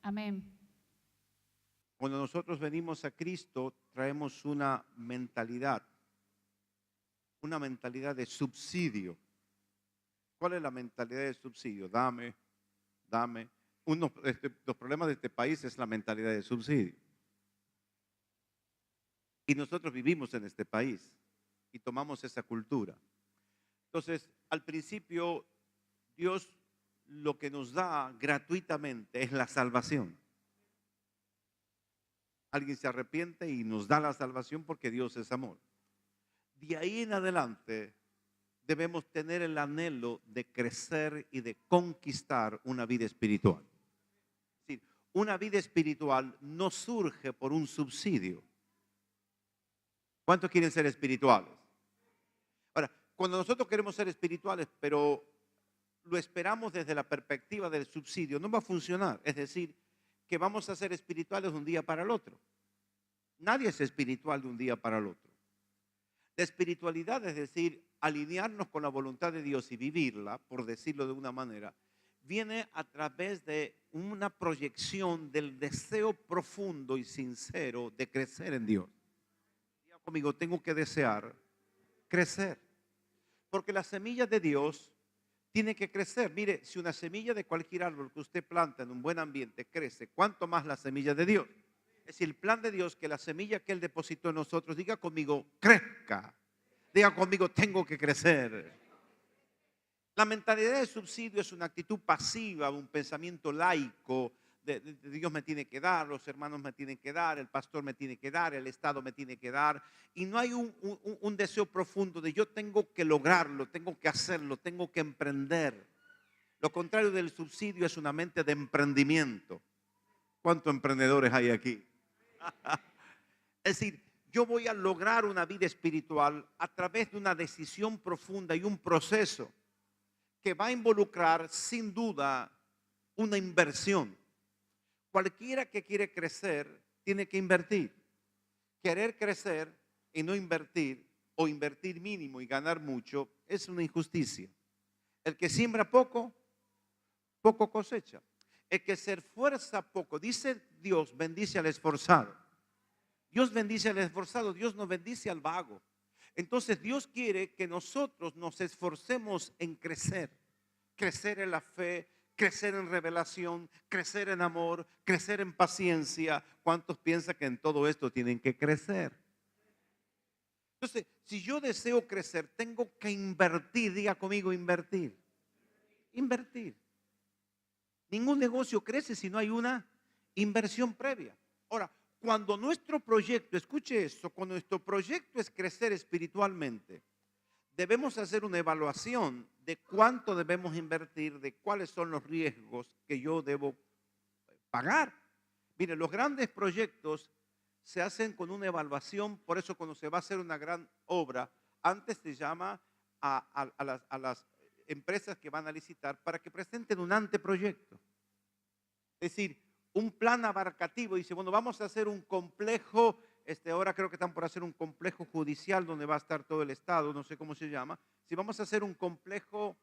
Amén. Cuando nosotros venimos a Cristo, traemos una mentalidad de subsidio. ¿Cuál es la mentalidad de subsidio? Dame, dame. Los problemas de este país es la mentalidad de subsidio. Y nosotros vivimos en este país y tomamos esa cultura. Entonces, al principio, Dios lo que nos da gratuitamente es la salvación. Alguien se arrepiente y nos da la salvación porque Dios es amor. De ahí en adelante debemos tener el anhelo de crecer y de conquistar una vida espiritual. Es decir, una vida espiritual no surge por un subsidio. ¿Cuántos quieren ser espirituales? Ahora, cuando nosotros queremos ser espirituales, pero lo esperamos desde la perspectiva del subsidio, no va a funcionar. Es decir, que vamos a ser espirituales de un día para el otro. Nadie es espiritual de un día para el otro. La espiritualidad, es decir, alinearnos con la voluntad de Dios y vivirla, por decirlo de una manera, viene a través de una proyección del deseo profundo y sincero de crecer en Dios. Diga conmigo, tengo que desear crecer. Porque la semilla de Dios tiene que crecer. Mire, si una semilla de cualquier árbol que usted planta en un buen ambiente crece, ¿cuánto más la semilla de Dios? Es decir, el plan de Dios, que la semilla que Él depositó en nosotros, diga conmigo, crezca. Diga conmigo, tengo que crecer. La mentalidad de subsidio es una actitud pasiva, un pensamiento laico. De Dios me tiene que dar, los hermanos me tienen que dar, el pastor me tiene que dar, el Estado me tiene que dar. Y no hay un deseo profundo de yo tengo que lograrlo, tengo que hacerlo, tengo que emprender. Lo contrario del subsidio es una mente de emprendimiento. ¿Cuántos emprendedores hay aquí? Es decir, yo voy a lograr una vida espiritual a través de una decisión profunda y un proceso que va a involucrar sin duda una inversión. Cualquiera que quiere crecer tiene que invertir. Querer crecer y no invertir, o invertir mínimo y ganar mucho, es una injusticia. El que siembra poco, poco cosecha. El que se esfuerza poco, dice Dios, bendice al esforzado. Dios bendice al esforzado, Dios no bendice al vago. Entonces Dios quiere que nosotros nos esforcemos en crecer. Crecer en la fe, crecer en revelación, crecer en amor, crecer en paciencia. ¿Cuántos piensan que en todo esto tienen que crecer? Entonces, si yo deseo crecer, tengo que invertir. Diga conmigo, invertir. Invertir. Ningún negocio crece si no hay una inversión previa. Ahora, cuando nuestro proyecto, escuche esto, cuando nuestro proyecto es crecer espiritualmente, debemos hacer una evaluación de cuánto debemos invertir, de cuáles son los riesgos que yo debo pagar. Mire, los grandes proyectos se hacen con una evaluación, por eso cuando se va a hacer una gran obra, antes se llama a las empresas que van a licitar para que presenten un anteproyecto. Es decir, un plan abarcativo. Dice, bueno, vamos a hacer un complejo, ahora creo que están por hacer un complejo judicial donde va a estar todo el Estado, no sé cómo se llama. Si vamos a hacer un complejo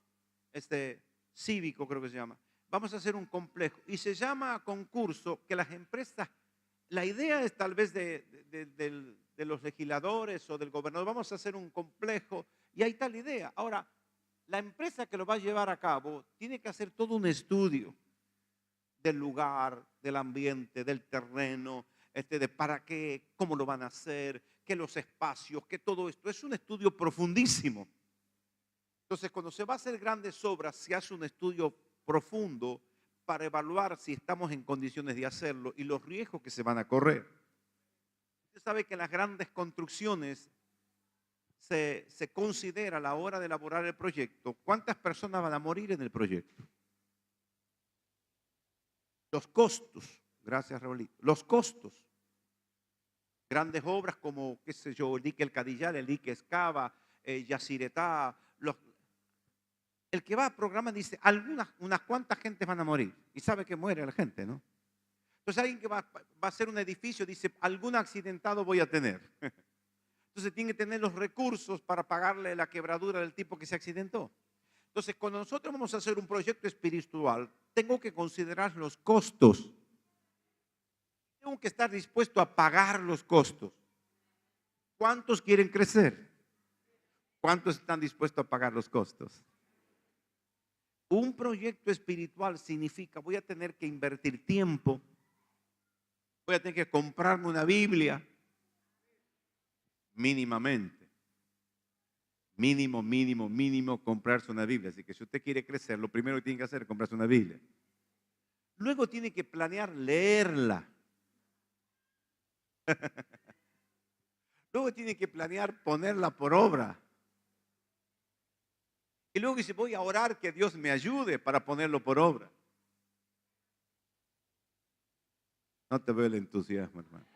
cívico, creo que se llama. Vamos a hacer un complejo. Y se llama a concurso que las empresas, la idea es tal vez de los legisladores o del gobernador, vamos a hacer un complejo y hay tal idea. Ahora, la empresa que lo va a llevar a cabo tiene que hacer todo un estudio del lugar, del ambiente, del terreno, de para qué, cómo lo van a hacer, que los espacios, que todo esto. Es un estudio profundísimo. Entonces, cuando se va a hacer grandes obras, se hace un estudio profundo para evaluar si estamos en condiciones de hacerlo y los riesgos que se van a correr. Usted sabe que en las grandes construcciones se considera a la hora de elaborar el proyecto cuántas personas van a morir en el proyecto. Los costos, gracias Raulito, los costos. Grandes obras como, qué sé yo, el dique El Cadillal, el dique Escava, Yacyretá. El que va a programa dice, unas cuantas gentes van a morir. Y sabe que muere la gente, ¿no? Entonces alguien que va a hacer un edificio dice, algún accidentado voy a tener. Entonces tiene que tener los recursos para pagarle la quebradura del tipo que se accidentó. Entonces, cuando nosotros vamos a hacer un proyecto espiritual, tengo que considerar los costos. tengo que estar dispuesto a pagar los costos. ¿Cuántos quieren crecer? ¿Cuántos están dispuestos a pagar los costos? Un proyecto espiritual significa voy a tener que invertir tiempo, voy a tener que comprarme una Biblia mínimamente. Mínimo comprarse una Biblia. Así que si usted quiere crecer, lo primero que tiene que hacer es comprarse una Biblia. Luego tiene que planear leerla. Luego tiene que planear ponerla por obra. Y luego dice, voy a orar que Dios me ayude para ponerlo por obra. No te veo el entusiasmo, hermano.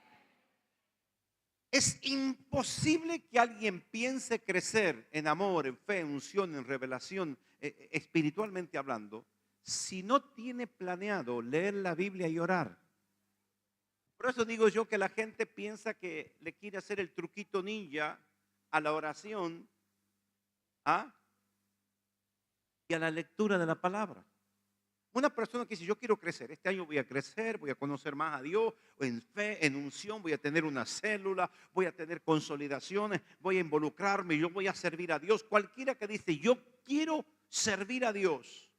Es imposible que alguien piense crecer en amor, en fe, en unción, en revelación, espiritualmente hablando, si no tiene planeado leer la Biblia y orar. Por eso digo yo que la gente piensa que le quiere hacer el truquito ninja a la oración, ¿ah?, y a la lectura de la palabra. Una persona que dice, yo quiero crecer, este año voy a crecer, voy a conocer más a Dios, en fe, en unción, voy a tener una célula, voy a tener consolidaciones, voy a involucrarme, yo voy a servir a Dios. Cualquiera que dice, yo quiero servir a Dios,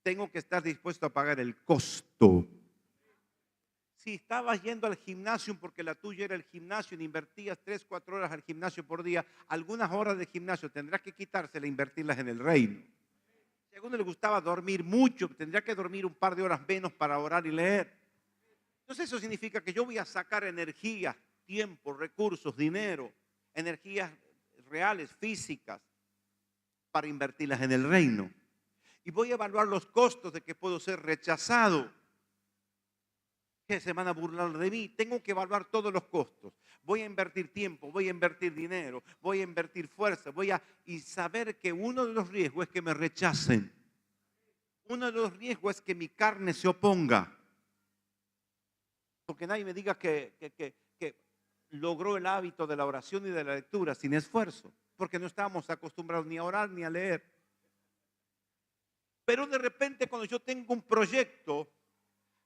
tengo que estar dispuesto a pagar el costo. Si estabas yendo al gimnasio porque la tuya era el gimnasio y invertías 3, 4 horas al gimnasio por día, algunas horas de gimnasio tendrás que quitárselas e invertirlas en el reino. Si a alguno le gustaba dormir mucho, tendría que dormir un par de horas menos para orar y leer. Entonces eso significa que yo voy a sacar energía, tiempo, recursos, dinero, energías reales, físicas, para invertirlas en el reino. Y voy a evaluar los costos de que puedo ser rechazado, que se van a burlar de mí. Tengo que evaluar todos los costos. Voy a invertir tiempo, voy a invertir dinero, voy a invertir fuerza, y saber que uno de los riesgos es que me rechacen. Uno de los riesgos es que mi carne se oponga. Porque nadie me diga que logró el hábito de la oración y de la lectura sin esfuerzo, porque no estábamos acostumbrados ni a orar ni a leer. Pero de repente cuando yo tengo un proyecto,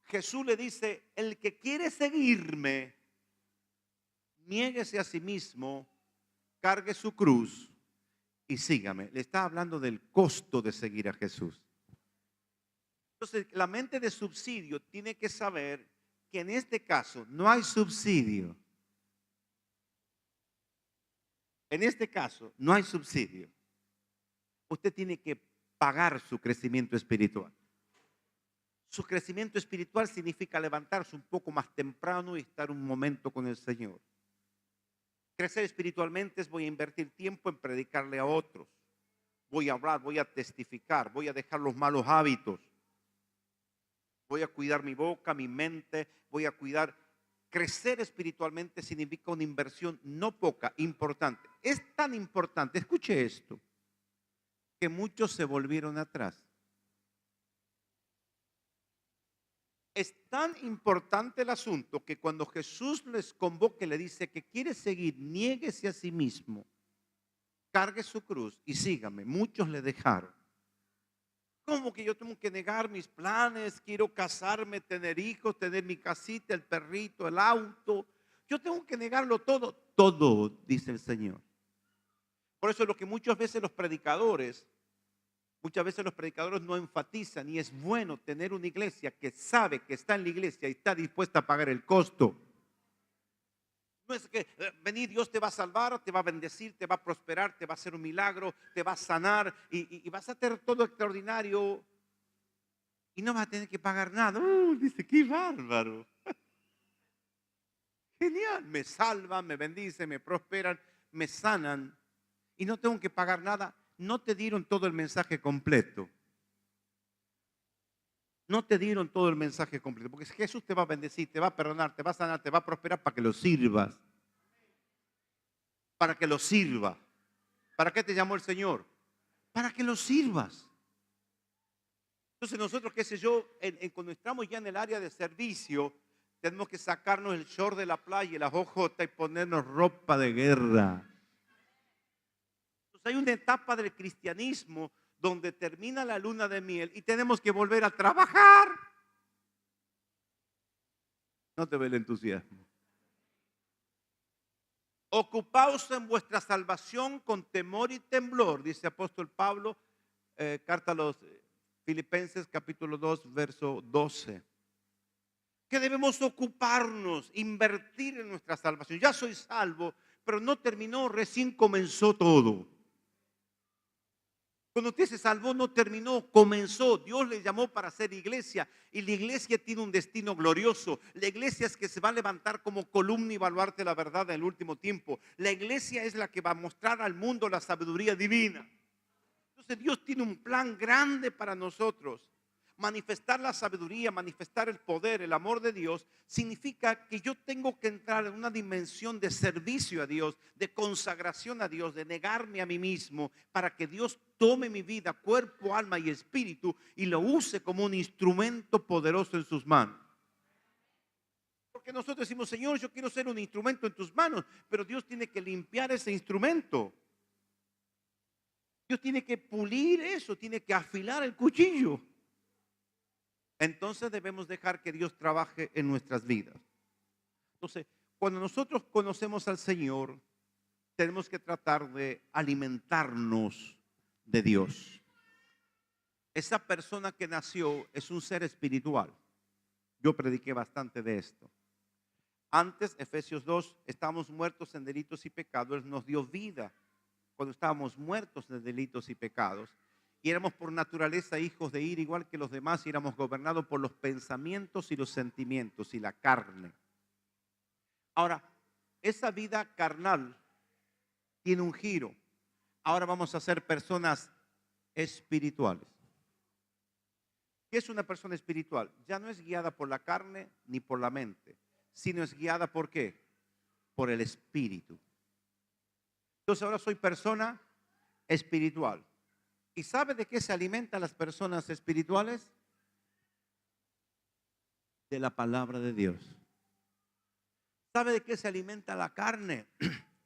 Jesús le dice, el que quiere seguirme, niéguese a sí mismo, cargue su cruz y sígame. Le está hablando del costo de seguir a Jesús. Entonces, la mente de subsidio tiene que saber que en este caso no hay subsidio. En este caso no hay subsidio. Usted tiene que pagar su crecimiento espiritual. Su crecimiento espiritual significa levantarse un poco más temprano y estar un momento con el Señor. Crecer espiritualmente es voy a invertir tiempo en predicarle a otros. Voy a hablar, voy a testificar, voy a dejar los malos hábitos. Voy a cuidar mi boca, mi mente, voy a cuidar. Crecer espiritualmente significa una inversión no poca, importante. Es tan importante, escuche esto, que muchos se volvieron atrás. Es tan importante el asunto que cuando Jesús les convoca, le dice que quiere seguir, niéguese a sí mismo, cargue su cruz y sígame. Muchos le dejaron. ¿Cómo que yo tengo que negar mis planes? Quiero casarme, tener hijos, tener mi casita, el perrito, el auto. Yo tengo que negarlo todo. Todo, dice el Señor. Por eso es lo que muchas veces los predicadores no enfatizan, y es bueno tener una iglesia que sabe que está en la iglesia y está dispuesta a pagar el costo. No es que venir, Dios te va a salvar, te va a bendecir, te va a prosperar, te va a hacer un milagro, te va a sanar y vas a tener todo extraordinario y no vas a tener que pagar nada. Dice, qué bárbaro. Genial, me salvan, me bendicen, me prosperan, me sanan y no tengo que pagar nada. No te dieron todo el mensaje completo. No te dieron todo el mensaje completo, porque Jesús te va a bendecir, te va a perdonar, te va a sanar, te va a prosperar para que lo sirvas. Para que lo sirva. ¿Para qué te llamó el Señor? Para que lo sirvas. Entonces nosotros, qué sé yo, cuando estamos ya en el área de servicio, tenemos que sacarnos el short de la playa y las hojotas y ponernos ropa de guerra. Entonces hay una etapa del cristianismo donde termina la luna de miel y tenemos que volver a trabajar. No te ve el entusiasmo. Ocupaos en vuestra salvación con temor y temblor, dice apóstol Pablo, carta a los Filipenses capítulo 2, verso 12. Que debemos ocuparnos, invertir en nuestra salvación. Ya soy salvo, pero no terminó, recién comenzó todo. Cuando usted se salvó no terminó, comenzó. Dios le llamó para ser iglesia y la iglesia tiene un destino glorioso. La iglesia es que se va a levantar como columna y baluarte de la verdad en el último tiempo. La iglesia es la que va a mostrar al mundo la sabiduría divina. Entonces Dios tiene un plan grande para nosotros. Manifestar la sabiduría, manifestar el poder, el amor de Dios, significa que yo tengo que entrar en una dimensión de servicio a Dios, de consagración a Dios, de negarme a mí mismo, para que Dios tome mi vida, cuerpo, alma y espíritu y lo use como un instrumento poderoso en sus manos. Porque nosotros decimos, Señor, yo quiero ser un instrumento en tus manos, pero Dios tiene que limpiar ese instrumento. Dios tiene que pulir eso, tiene que afilar el cuchillo. Entonces debemos dejar que Dios trabaje en nuestras vidas. Entonces, cuando nosotros conocemos al Señor, tenemos que tratar de alimentarnos de Dios. Esa persona que nació es un ser espiritual. Yo prediqué bastante de esto. Antes, Efesios 2, estábamos muertos en delitos y pecados. Él nos dio vida cuando estábamos muertos en delitos y pecados. Y éramos por naturaleza hijos de ira igual que los demás y éramos gobernados por los pensamientos y los sentimientos y la carne. Ahora, esa vida carnal tiene un giro. Ahora vamos a ser personas espirituales. ¿Qué es una persona espiritual? Ya no es guiada por la carne ni por la mente, sino es guiada ¿por qué? Por el espíritu. Entonces ahora soy persona espiritual. ¿Y sabe de qué se alimentan las personas espirituales? De la palabra de Dios. ¿Sabe de qué se alimenta la carne?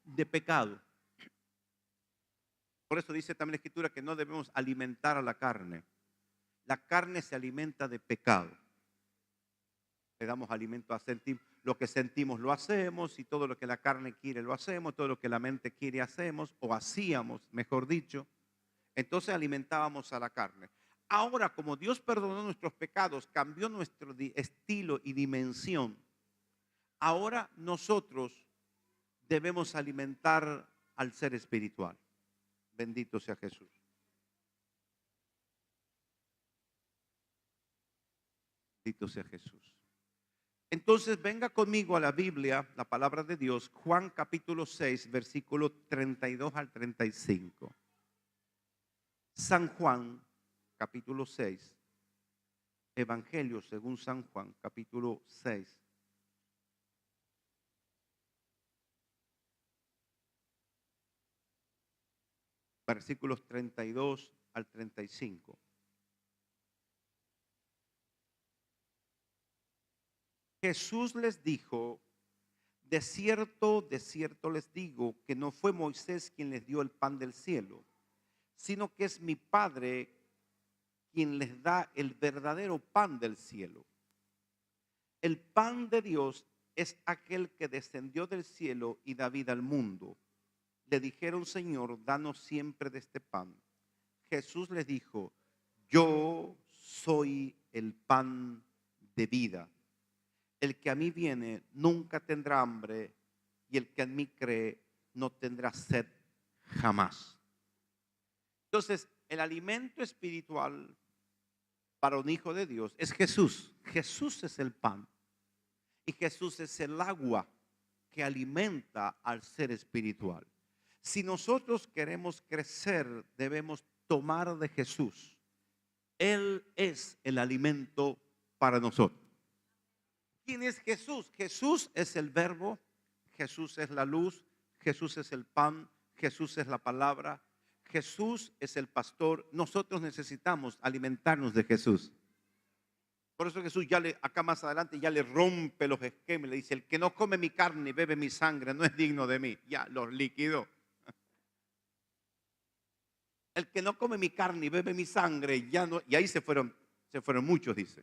De pecado. Por eso dice también la Escritura que no debemos alimentar a la carne. La carne se alimenta de pecado. Le damos alimento a sentir. Lo que sentimos lo hacemos y todo lo que la carne quiere lo hacemos, todo lo que la mente quiere hacemos o hacíamos, mejor dicho. Entonces alimentábamos a la carne. Ahora, como Dios perdonó nuestros pecados, cambió nuestro estilo y dimensión, ahora nosotros debemos alimentar al ser espiritual. Bendito sea Jesús. Bendito sea Jesús. Entonces venga conmigo a la Biblia, la palabra de Dios, Juan capítulo 6, versículo 32 al 35. San Juan, capítulo 6, Evangelio según San Juan, capítulo 6. Versículos 32 al 35. Jesús les dijo, de cierto les digo que no fue Moisés quien les dio el pan del cielo, sino que es mi Padre quien les da el verdadero pan del cielo. El pan de Dios es aquel que descendió del cielo y da vida al mundo. Le dijeron, Señor, danos siempre de este pan. Jesús les dijo, yo soy el pan de vida. El que a mí viene nunca tendrá hambre y el que en mí cree no tendrá sed jamás. Entonces, el alimento espiritual para un hijo de Dios es Jesús. Jesús es el pan y Jesús es el agua que alimenta al ser espiritual. Si nosotros queremos crecer, debemos tomar de Jesús. Él es el alimento para nosotros. ¿Quién es Jesús? Jesús es el verbo, Jesús es la luz, Jesús es el pan, Jesús es la palabra, Jesús es el pastor. Nosotros necesitamos alimentarnos de Jesús. Por eso Jesús acá más adelante ya le rompe los esquemas, le dice, el que no come mi carne y bebe mi sangre no es digno de mí. Ya los liquidó. El que no come mi carne y bebe mi sangre ya no, y ahí se fueron muchos, dice.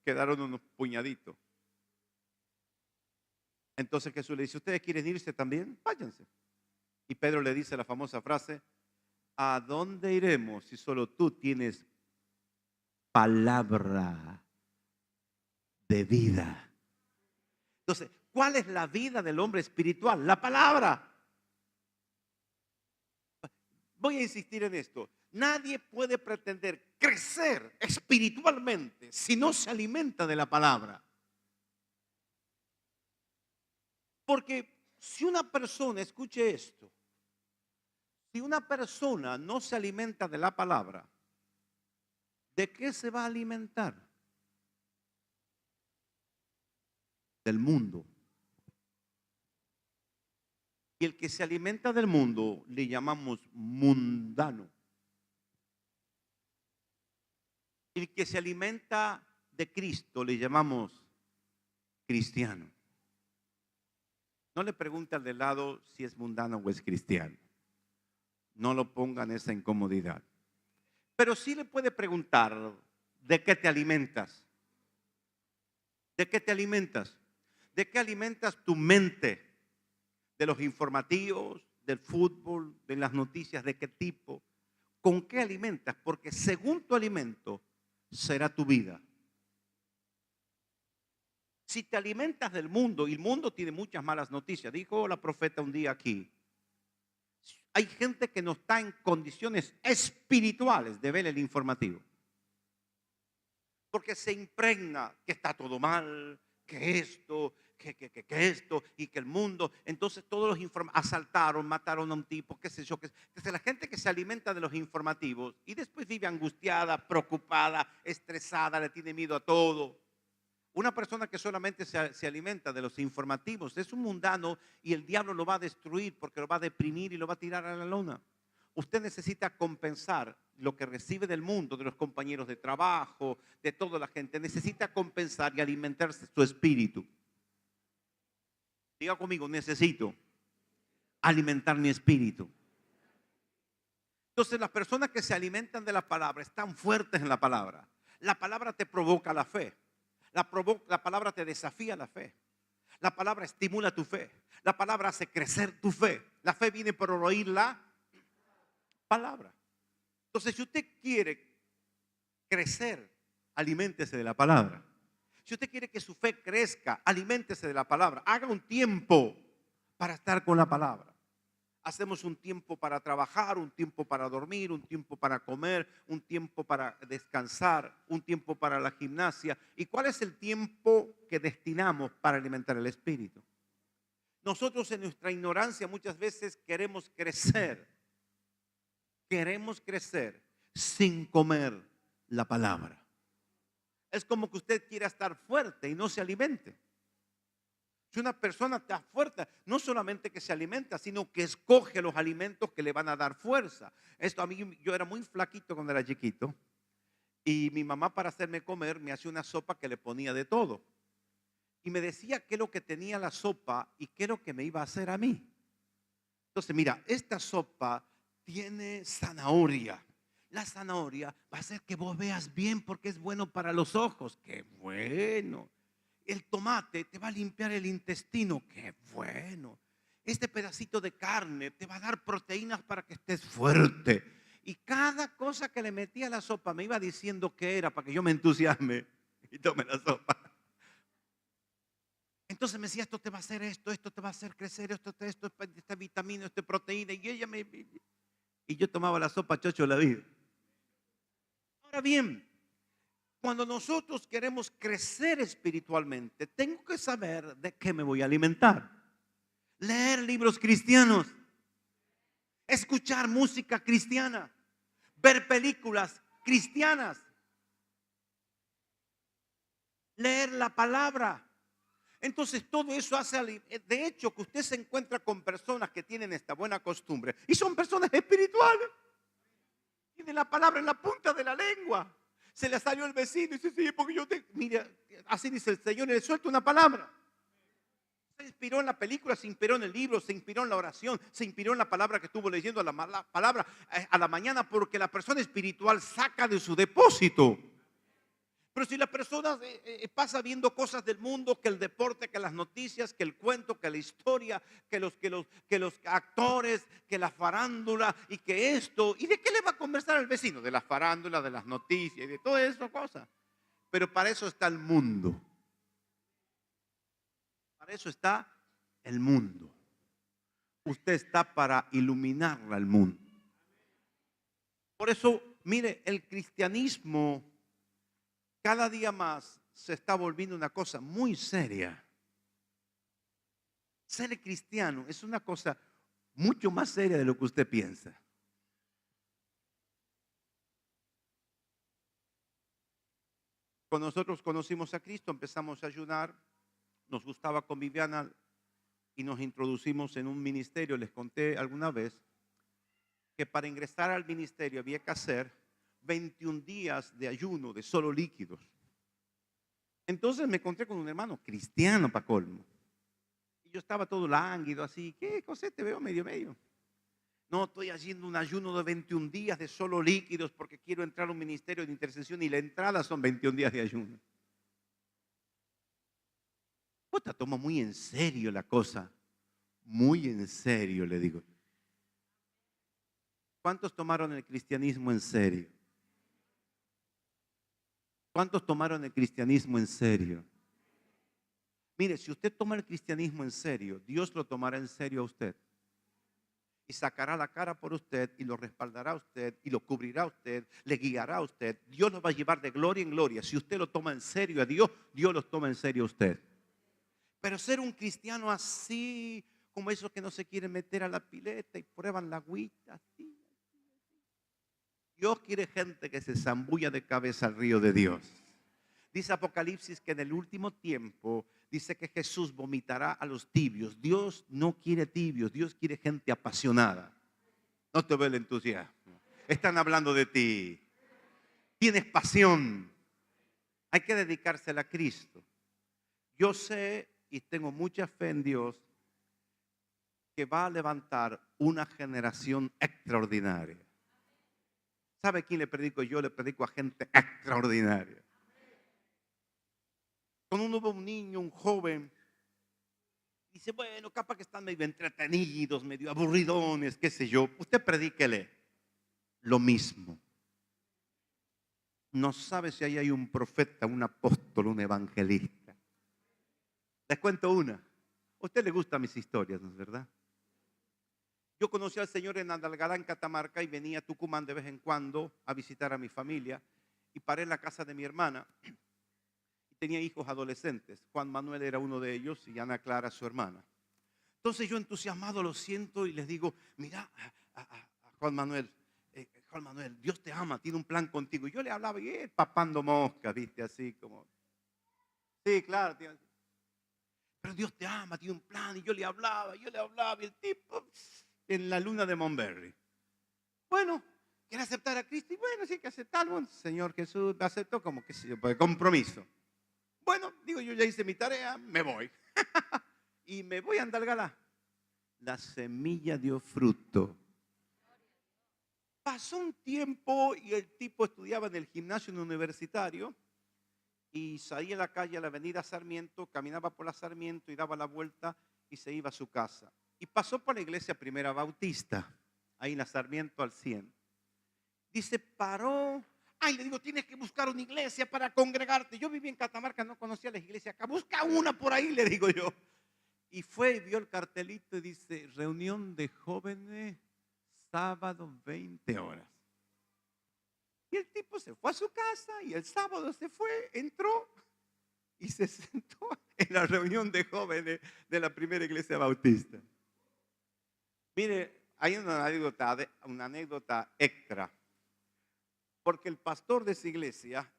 Quedaron unos puñaditos. Entonces Jesús le dice, ¿ustedes quieren irse también? Váyanse. Y Pedro le dice la famosa frase, ¿a dónde iremos si solo tú tienes palabra de vida? Entonces, ¿cuál es la vida del hombre espiritual? La palabra. Voy a insistir en esto. Nadie puede pretender crecer espiritualmente si no se alimenta de la palabra. Porque si una persona, escuche esto, si una persona no se alimenta de la palabra, ¿de qué se va a alimentar? Del mundo. Y el que se alimenta del mundo le llamamos mundano. El que se alimenta de Cristo le llamamos cristiano. No le pregunte al de lado si es mundano o es cristiano. No lo ponga en esa incomodidad. Pero sí le puede preguntar, ¿de qué te alimentas? ¿De qué te alimentas? ¿De qué alimentas tu mente? ¿De los informativos, del fútbol, de las noticias? ¿De qué tipo? ¿Con qué alimentas? Porque según tu alimento será tu vida. Si te alimentas del mundo, y el mundo tiene muchas malas noticias, dijo la profeta un día aquí, hay gente que no está en condiciones espirituales de ver el informativo. Porque se impregna que está todo mal, que esto, que esto y que el mundo. Entonces todos los asaltaron, mataron a un tipo, qué sé yo. Entonces la gente que se alimenta de los informativos y después vive angustiada, preocupada, estresada, le tiene miedo a todo. Una persona que solamente se alimenta de los informativos es un mundano y el diablo lo va a destruir porque lo va a deprimir y lo va a tirar a la lona. Usted necesita compensar lo que recibe del mundo, de los compañeros de trabajo, de toda la gente. Necesita compensar y alimentarse su espíritu. Diga conmigo, necesito alimentar mi espíritu. Entonces las personas que se alimentan de la palabra están fuertes en la palabra. La palabra te provoca la fe. La palabra te desafía la fe. La palabra estimula tu fe. La palabra hace crecer tu fe. La fe viene por oír la palabra. Entonces, si usted quiere crecer, aliméntese de la palabra. Si usted quiere que su fe crezca, aliméntese de la palabra. Haga un tiempo para estar con la palabra. Hacemos un tiempo para trabajar, un tiempo para dormir, un tiempo para comer, un tiempo para descansar, un tiempo para la gimnasia. ¿Y cuál es el tiempo que destinamos para alimentar el espíritu? Nosotros en nuestra ignorancia muchas veces queremos crecer sin comer la palabra. Es como que usted quiera estar fuerte y no se alimente. Si una persona está fuerte, no solamente que se alimenta, sino que escoge los alimentos que le van a dar fuerza. Esto a mí, yo era muy flaquito cuando era chiquito y mi mamá para hacerme comer me hacía una sopa que le ponía de todo. Y me decía qué es lo que tenía la sopa y qué es lo que me iba a hacer a mí. Entonces, mira, esta sopa tiene zanahoria. La zanahoria va a hacer que vos veas bien porque es bueno para los ojos. ¡Qué bueno! El tomate te va a limpiar el intestino. ¡Qué bueno! Este pedacito de carne te va a dar proteínas para que estés fuerte. Y cada cosa que le metía a la sopa me iba diciendo qué era para que yo me entusiasme y tome la sopa. Entonces me decía, esto te va a hacer esto te va a hacer crecer, esta vitamina, esta proteína. Y yo tomaba la sopa chocho de la vida. Ahora bien, cuando nosotros queremos crecer espiritualmente, tengo que saber de qué me voy a alimentar. Leer libros cristianos, escuchar música cristiana, ver películas cristianas, leer la palabra. Entonces todo eso hace, de hecho, que usted se encuentra con personas que tienen esta buena costumbre y son personas espirituales. Tienen la palabra en la punta de la lengua. Se le salió el vecino y dice, sí, porque mira, así dice el Señor y le suelta una palabra. Se inspiró en la película, se inspiró en el libro, se inspiró en la oración, se inspiró en la palabra que estuvo leyendo, la palabra a la mañana, porque la persona espiritual saca de su depósito. Pero si la persona pasa viendo cosas del mundo, que el deporte, que las noticias, que el cuento, que la historia, que los actores, que la farándula y que esto, ¿y de qué le va a conversar al vecino? De la farándula, de las noticias y de todas esas cosas. Pero para eso está el mundo. Para eso está el mundo. Usted está para iluminarla al mundo. Por eso, mire, el cristianismo cada día más se está volviendo una cosa muy seria. Ser cristiano es una cosa mucho más seria de lo que usted piensa. Cuando nosotros conocimos a Cristo, empezamos a ayunar, nos gustaba con Viviana y nos introducimos en un ministerio. Les conté alguna vez que para ingresar al ministerio había que hacer 21 días de ayuno de solo líquidos. Entonces me encontré con un hermano cristiano para colmo. Y yo estaba todo lánguido así. ¿Qué cosa te veo medio? No, estoy haciendo un ayuno de 21 días de solo líquidos porque quiero entrar a un ministerio de intercesión y la entrada son 21 días de ayuno. Puta, toma muy en serio la cosa. Muy en serio, le digo. ¿Cuántos tomaron el cristianismo en serio? ¿Cuántos tomaron el cristianismo en serio? Mire, si usted toma el cristianismo en serio, Dios lo tomará en serio a usted. Y sacará la cara por usted y lo respaldará a usted y lo cubrirá a usted, le guiará a usted. Dios lo va a llevar de gloria en gloria. Si usted lo toma en serio a Dios, Dios lo toma en serio a usted. Pero ser un cristiano así, como esos que no se quieren meter a la pileta y prueban la agüita, así. Dios quiere gente que se zambulla de cabeza al río de Dios. Dice Apocalipsis que en el último tiempo dice que Jesús vomitará a los tibios. Dios no quiere tibios, Dios quiere gente apasionada. No te veo el entusiasmo. Están hablando de ti. Tienes pasión. Hay que dedicársela a Cristo. Yo sé y tengo mucha fe en Dios que va a levantar una generación extraordinaria. ¿Sabe a quién le predico? Yo le predico a gente extraordinaria. Cuando uno ve un niño, un joven, dice, bueno, capaz que están medio entretenidos, medio aburridones, qué sé yo. Usted predíquele lo mismo. No sabe si ahí hay un profeta, un apóstol, un evangelista. Les cuento una. A usted le gustan mis historias, ¿no es verdad? Yo conocí al Señor en Andalgalá, Catamarca, y venía a Tucumán de vez en cuando a visitar a mi familia. Y paré en la casa de mi hermana. Y tenía hijos adolescentes. Juan Manuel era uno de ellos y Ana Clara su hermana. Entonces yo entusiasmado lo siento y les digo, mira a Juan Manuel, Juan Manuel, Dios te ama, tiene un plan contigo. Y yo le hablaba y él papando moscas, viste, así como, sí, claro, tío. Pero Dios te ama, tiene un plan. Y yo le hablaba, y el tipo en la luna de Monberry. Bueno, quiere aceptar a Cristo. Y bueno, sí hay que aceptarlo. Señor Jesús me aceptó como que sí, por compromiso. Bueno, digo, yo ya hice mi tarea, me voy. Y me voy a Andalgalá. La semilla dio fruto. Pasó un tiempo y el tipo estudiaba en el gimnasio universitario y salía a la calle, a la avenida Sarmiento, caminaba por la Sarmiento y daba la vuelta y se iba a su casa. Y pasó por la iglesia Primera Bautista, ahí en la Sarmiento al 100. Dice, paró. Ay, le digo, tienes que buscar una iglesia para congregarte. Yo viví en Catamarca, no conocía las iglesias acá. Busca una por ahí, le digo yo. Y fue y vio el cartelito y dice, reunión de jóvenes, sábado 20 horas. Y el tipo se fue a su casa y el sábado se fue, entró y se sentó en la reunión de jóvenes de la primera iglesia bautista. Mire, hay una anécdota extra, porque el pastor de esa iglesia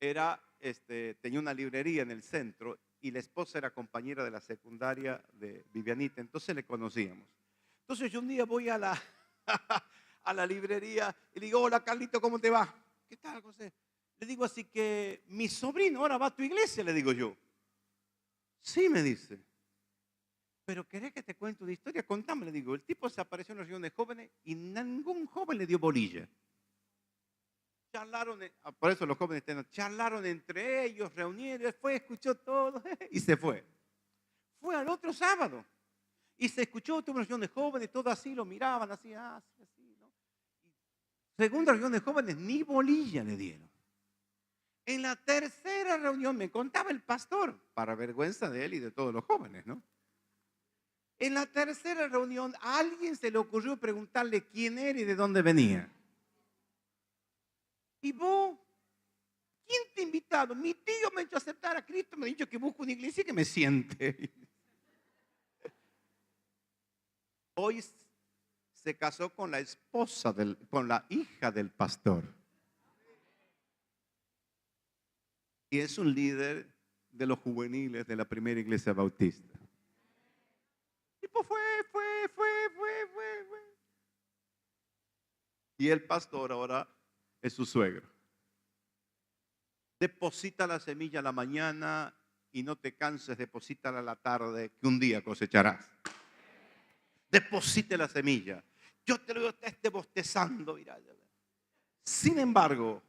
tenía una librería en el centro y la esposa era compañera de la secundaria de Vivianita, entonces le conocíamos. Entonces yo un día voy a la, a la librería y le digo, hola Carlito, ¿cómo te va? ¿Qué tal, José? Le digo, así que mi sobrino ahora va a tu iglesia, le digo yo. Sí, me dice. Pero ¿querés que te cuente una historia? Contame, le digo. El tipo se apareció en la reunión de jóvenes y ningún joven le dio bolilla. charlaron, por eso los jóvenes charlaron entre ellos, reunieron, fue, escuchó todo y se fue. Fue al otro sábado y se escuchó otra reunión de jóvenes, todo así, lo miraban, así, así, ¿no? Segunda reunión de jóvenes, ni bolilla le dieron. En la tercera reunión me contaba el pastor, para vergüenza de él y de todos los jóvenes, ¿no? En la tercera reunión a alguien se le ocurrió preguntarle quién era y de dónde venía. ¿Y vos? ¿Quién te ha invitado? Mi tío me ha hecho aceptar a Cristo, me ha dicho que busco una iglesia y que me siente. Hoy se casó con la esposa, con la hija del pastor. Y es un líder de los juveniles de la primera iglesia bautista. Y pues fue. Y el pastor ahora es su suegro. Deposita la semilla a la mañana y no te canses, deposítala a la tarde, que un día cosecharás. Deposite la semilla. Yo te lo esté bostezando. Mira. Sin embargo,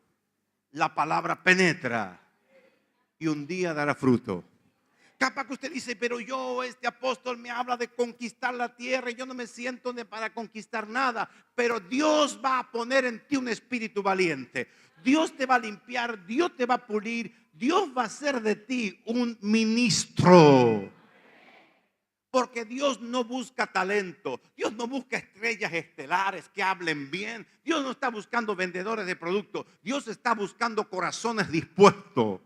la palabra penetra y un día dará fruto. Capaz que usted dice, pero yo, este apóstol me habla de conquistar la tierra y yo no me siento para conquistar nada. Pero Dios va a poner en ti un espíritu valiente. Dios te va a limpiar, Dios te va a pulir, Dios va a hacer de ti un ministro. Porque Dios no busca talento, Dios no busca estrellas estelares que hablen bien, Dios no está buscando vendedores de productos, Dios está buscando corazones dispuestos.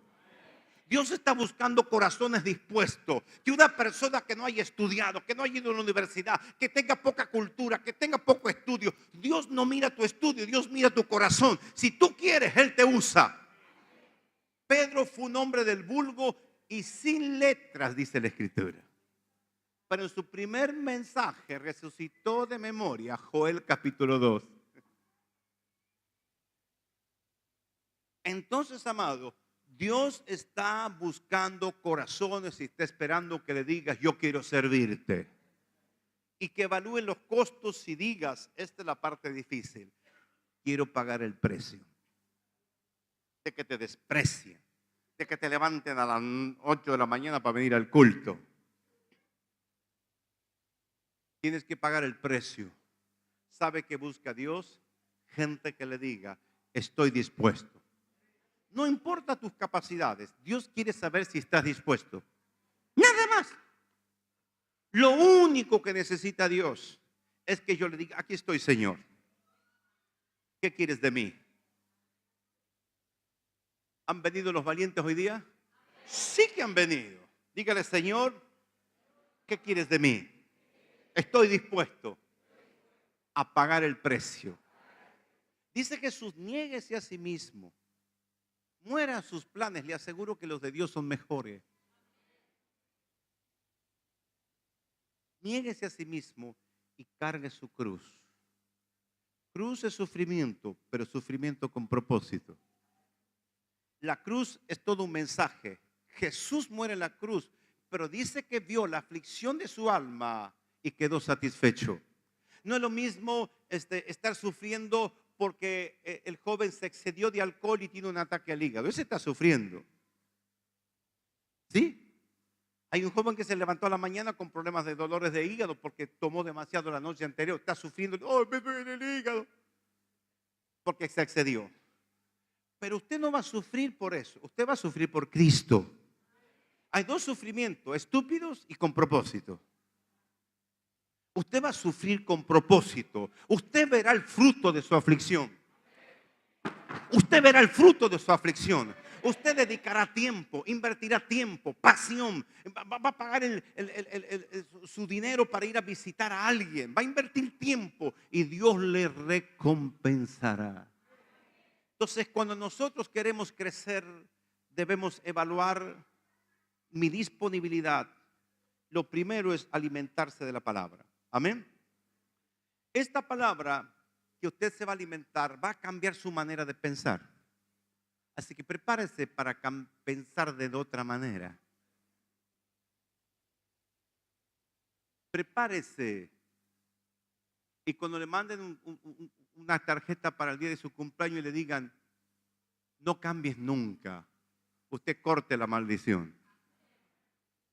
Dios está buscando corazones dispuestos. Que una persona que no haya estudiado, que no haya ido a la universidad, que tenga poca cultura, que tenga poco estudio, Dios no mira tu estudio, Dios mira tu corazón. Si tú quieres, Él te usa. Pedro fue un hombre del vulgo y sin letras, dice la Escritura. Pero en su primer mensaje resucitó de memoria Joel capítulo 2. Entonces, amado, Dios está buscando corazones y está esperando que le digas, yo quiero servirte. Y que evalúen los costos y digas, esta es la parte difícil, quiero pagar el precio. De que te desprecien, de que te levanten a las 8 de la mañana para venir al culto. Tienes que pagar el precio. ¿Sabe qué busca Dios? Gente que le diga, estoy dispuesto. No importa tus capacidades, Dios quiere saber si estás dispuesto. Nada más. Lo único que necesita Dios es que yo le diga, aquí estoy, Señor. ¿Qué quieres de mí? ¿Han venido los valientes hoy día? Sí que han venido. Dígale, Señor, ¿qué quieres de mí? Estoy dispuesto a pagar el precio. Dice Jesús, niéguese a sí mismo. Mueran sus planes, le aseguro que los de Dios son mejores. Niéguese a sí mismo y cargue su cruz. Cruz es sufrimiento, pero sufrimiento con propósito. La cruz es todo un mensaje. Jesús muere en la cruz, pero dice que vio la aflicción de su alma y quedó satisfecho. No es lo mismo estar sufriendo porque el joven se excedió de alcohol y tiene un ataque al hígado. Ese está sufriendo. ¿Sí? Hay un joven que se levantó a la mañana con problemas de dolores de hígado porque tomó demasiado la noche anterior. Está sufriendo. ¡Oh, me duele el hígado! Porque se excedió. Pero usted no va a sufrir por eso. Usted va a sufrir por Cristo. Hay dos sufrimientos, estúpidos y con propósito. Usted va a sufrir con propósito. Usted verá el fruto de su aflicción. Usted verá el fruto de su aflicción. Usted dedicará tiempo, invertirá tiempo, pasión. Va a pagar su dinero para ir a visitar a alguien. Va a invertir tiempo y Dios le recompensará. Entonces, cuando nosotros queremos crecer, debemos evaluar mi disponibilidad. Lo primero es alimentarse de la palabra. Amén. Esta palabra que usted se va a alimentar va a cambiar su manera de pensar. Así que prepárese para pensar de otra manera. Prepárese. Y cuando le manden una tarjeta para el día de su cumpleaños y le digan, no cambies nunca. Usted corte la maldición.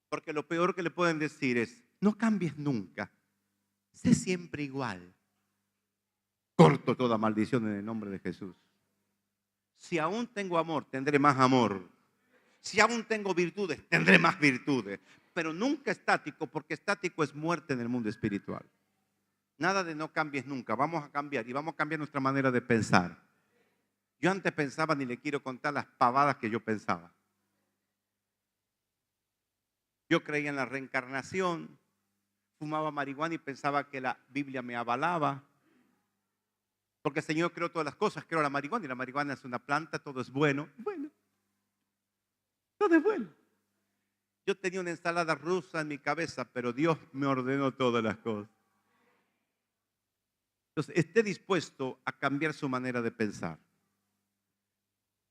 Porque lo peor que le pueden decir es, no cambies nunca. Sé siempre igual. Corto toda maldición en el nombre de Jesús. Si aún tengo amor, tendré más amor. Si aún tengo virtudes, tendré más virtudes. Pero nunca estático, porque estático es muerte en el mundo espiritual. Nada de no cambies nunca. Vamos a cambiar y vamos a cambiar nuestra manera de pensar. Yo antes pensaba, ni le quiero contar las pavadas que yo pensaba. Yo creía en la reencarnación, fumaba marihuana y pensaba que la Biblia me avalaba. Porque el Señor creó todas las cosas, creó la marihuana y la marihuana es una planta, todo es bueno. Bueno, todo es bueno. Yo tenía una ensalada rusa en mi cabeza, pero Dios me ordenó todas las cosas. Entonces, esté dispuesto a cambiar su manera de pensar.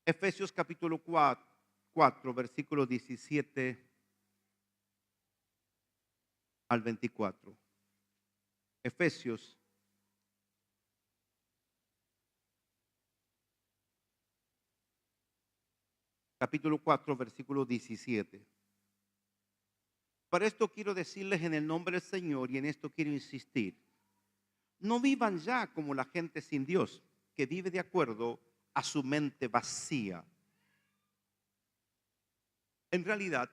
Efesios capítulo 4, versículo 17 al 24. Efesios capítulo 4, versículo 17. Para esto quiero decirles en el nombre del Señor y en esto quiero insistir. No vivan ya como la gente sin Dios, que vive de acuerdo a su mente vacía. En realidad,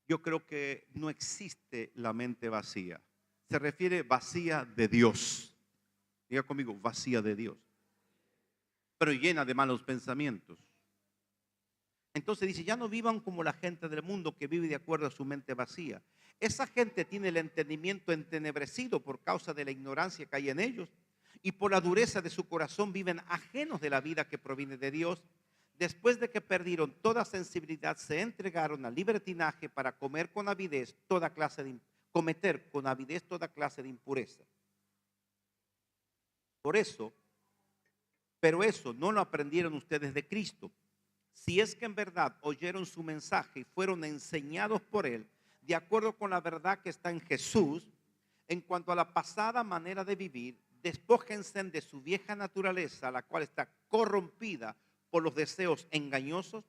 yo creo que no existe la mente vacía. Se refiere vacía de Dios. Diga conmigo, vacía de Dios. Pero llena de malos pensamientos. Entonces dice, ya no vivan como la gente del mundo que vive de acuerdo a su mente vacía. Esa gente tiene el entendimiento entenebrecido por causa de la ignorancia que hay en ellos y por la dureza de su corazón viven ajenos de la vida que proviene de Dios. Después de que perdieron toda sensibilidad, se entregaron al libertinaje para cometer con avidez toda clase de impureza. Pero eso no lo aprendieron ustedes de Cristo. Si es que en verdad oyeron su mensaje y fueron enseñados por él, de acuerdo con la verdad que está en Jesús, en cuanto a la pasada manera de vivir, despójense de su vieja naturaleza, la cual está corrompida por los deseos engañosos,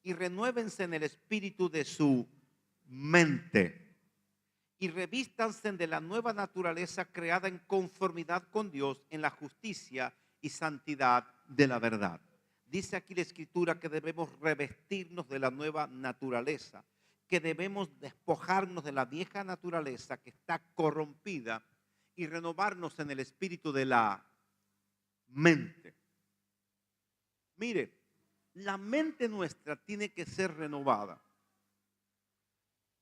y renuévense en el espíritu de su mente. Y revístanse de la nueva naturaleza creada en conformidad con Dios en la justicia y santidad de la verdad. Dice aquí la Escritura que debemos revestirnos de la nueva naturaleza, que debemos despojarnos de la vieja naturaleza que está corrompida y renovarnos en el espíritu de la mente. Mire, la mente nuestra tiene que ser renovada,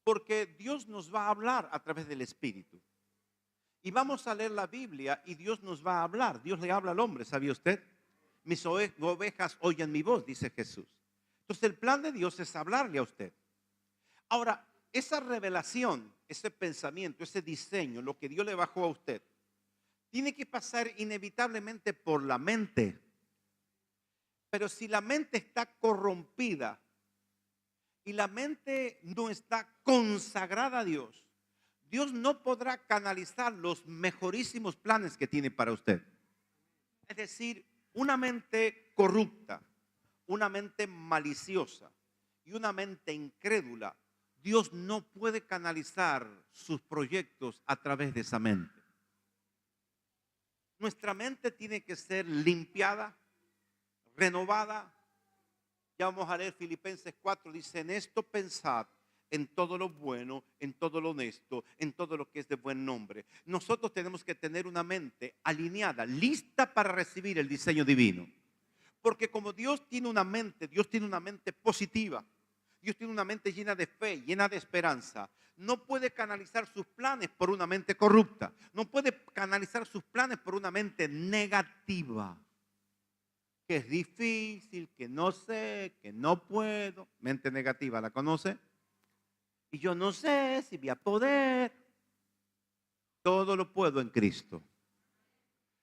porque Dios nos va a hablar a través del espíritu. Y vamos a leer la Biblia y Dios nos va a hablar. Dios le habla al hombre, ¿sabía usted? Mis ovejas oyen mi voz, dice Jesús. Entonces el plan de Dios es hablarle a usted. Ahora, esa revelación, ese pensamiento, ese diseño, lo que Dios le bajó a usted, tiene que pasar inevitablemente por la mente. Pero si la mente está corrompida y la mente no está consagrada a Dios, Dios no podrá canalizar los mejorísimos planes que tiene para usted. Es decir, una mente corrupta, una mente maliciosa y una mente incrédula, Dios no puede canalizar sus proyectos a través de esa mente. Nuestra mente tiene que ser limpiada, renovada. Ya vamos a leer Filipenses 4, dice, en esto pensad, en todo lo bueno, en todo lo honesto, en todo lo que es de buen nombre. Nosotros tenemos que tener una mente alineada, lista para recibir el diseño divino. Porque como Dios tiene una mente positiva, Dios tiene una mente llena de fe, llena de esperanza. No puede canalizar sus planes por una mente corrupta. No puede canalizar sus planes por una mente negativa. Que es difícil, que no sé, que no puedo. Mente negativa, ¿la conoce? Y yo no sé si voy a poder. Todo lo puedo en Cristo.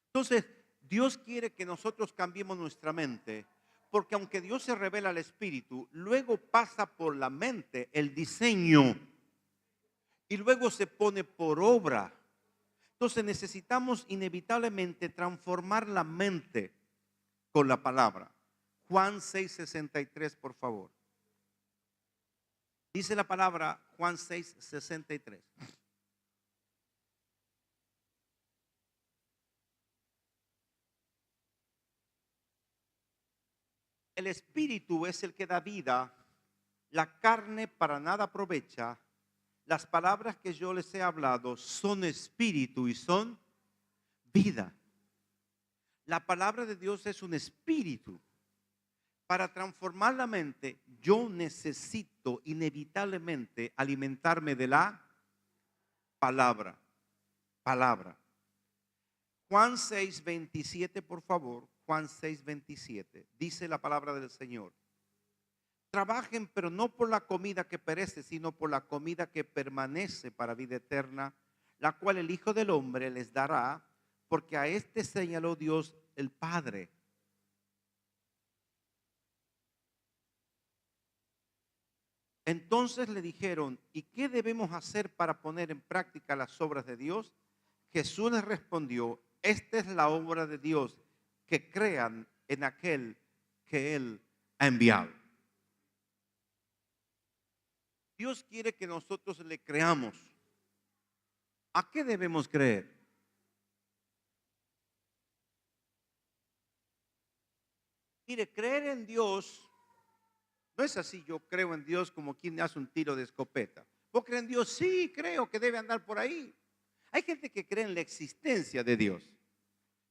Entonces, Dios quiere que nosotros cambiemos nuestra mente, porque aunque Dios se revela al espíritu, luego pasa por la mente el diseño y luego se pone por obra. Entonces necesitamos inevitablemente transformar la mente con la palabra. Juan 6:63, por favor. Dice la palabra Juan 6:63. El espíritu es el que da vida, la carne para nada aprovecha. Las palabras que yo les he hablado son espíritu y son vida. La palabra de Dios es un espíritu. Para transformar la mente, yo necesito inevitablemente alimentarme de la palabra. Palabra. Juan 6:27, por favor. Juan 6:27. Dice la palabra del Señor. Trabajen, pero no por la comida que perece, sino por la comida que permanece para vida eterna, la cual el Hijo del Hombre les dará, porque a este señaló Dios el Padre. Entonces le dijeron, ¿y qué debemos hacer para poner en práctica las obras de Dios? Jesús les respondió, esta es la obra de Dios, que crean en aquel que Él ha enviado. Dios quiere que nosotros le creamos. ¿A qué debemos creer? Mire, creer en Dios no es así, yo creo en Dios como quien hace un tiro de escopeta. ¿Vos crees en Dios? Sí, creo que debe andar por ahí. Hay gente que cree en la existencia de Dios.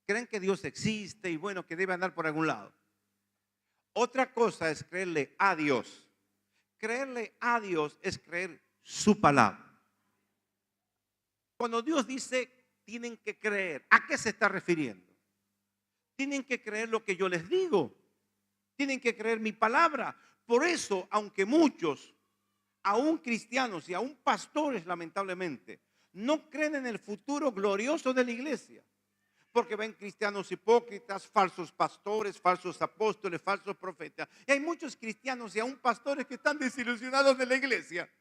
Creen que Dios existe y bueno, que debe andar por algún lado. Otra cosa es creerle a Dios. Creerle a Dios es creer su palabra. Cuando Dios dice, tienen que creer, ¿a qué se está refiriendo? Tienen que creer lo que yo les digo. Tienen que creer mi palabra. Por eso, aunque muchos, aún cristianos y aún pastores, lamentablemente, no creen en el futuro glorioso de la iglesia, porque ven cristianos hipócritas, falsos pastores, falsos apóstoles, falsos profetas. Y hay muchos cristianos y aún pastores que están desilusionados de la iglesia.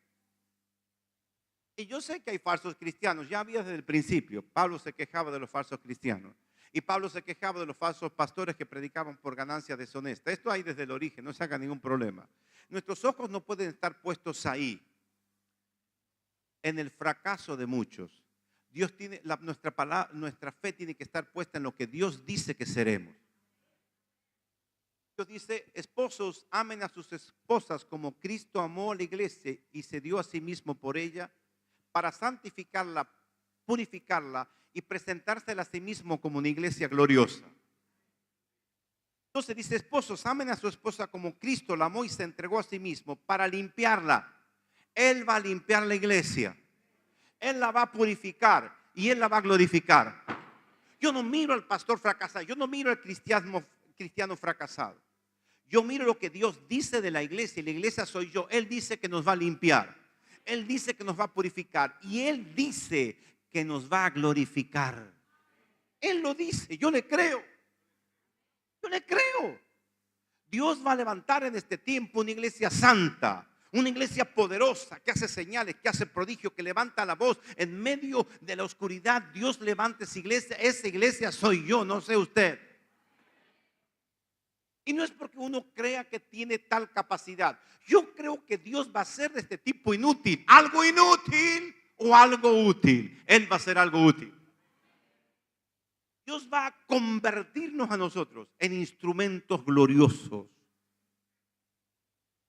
Y yo sé que hay falsos cristianos, ya había desde el principio. Pablo se quejaba de los falsos cristianos. Y Pablo se quejaba de los falsos pastores que predicaban por ganancia deshonesta. Esto hay desde el origen, no se haga ningún problema. Nuestros ojos no pueden estar puestos ahí, en el fracaso de muchos. Dios tiene, nuestra fe tiene que estar puesta en lo que Dios dice que seremos. Dios dice, esposos, amen a sus esposas como Cristo amó a la iglesia y se dio a sí mismo por ella para santificarla, purificarla y presentársela a sí mismo como una iglesia gloriosa. Entonces dice, esposos, amen a su esposa como Cristo la amó y se entregó a sí mismo para limpiarla. Él va a limpiar la iglesia. Él la va a purificar y Él la va a glorificar. Yo no miro al pastor fracasado, yo no miro al cristiano fracasado. Yo miro lo que Dios dice de la iglesia y la iglesia soy yo. Él dice que nos va a limpiar. Él dice que nos va a purificar y Él dice que nos va a glorificar. Él lo dice, yo le creo. Yo le creo. Dios va a levantar en este tiempo una iglesia santa, una iglesia poderosa que hace señales, que hace prodigios, que levanta la voz en medio de la oscuridad. Dios levanta esa iglesia. Esa iglesia soy yo, no sé usted. Y no es porque uno crea que tiene tal capacidad. Yo creo que Dios va a hacer de este tipo inútil algo inútil o algo útil. Él va a hacer algo útil. Dios va a convertirnos a nosotros en instrumentos gloriosos.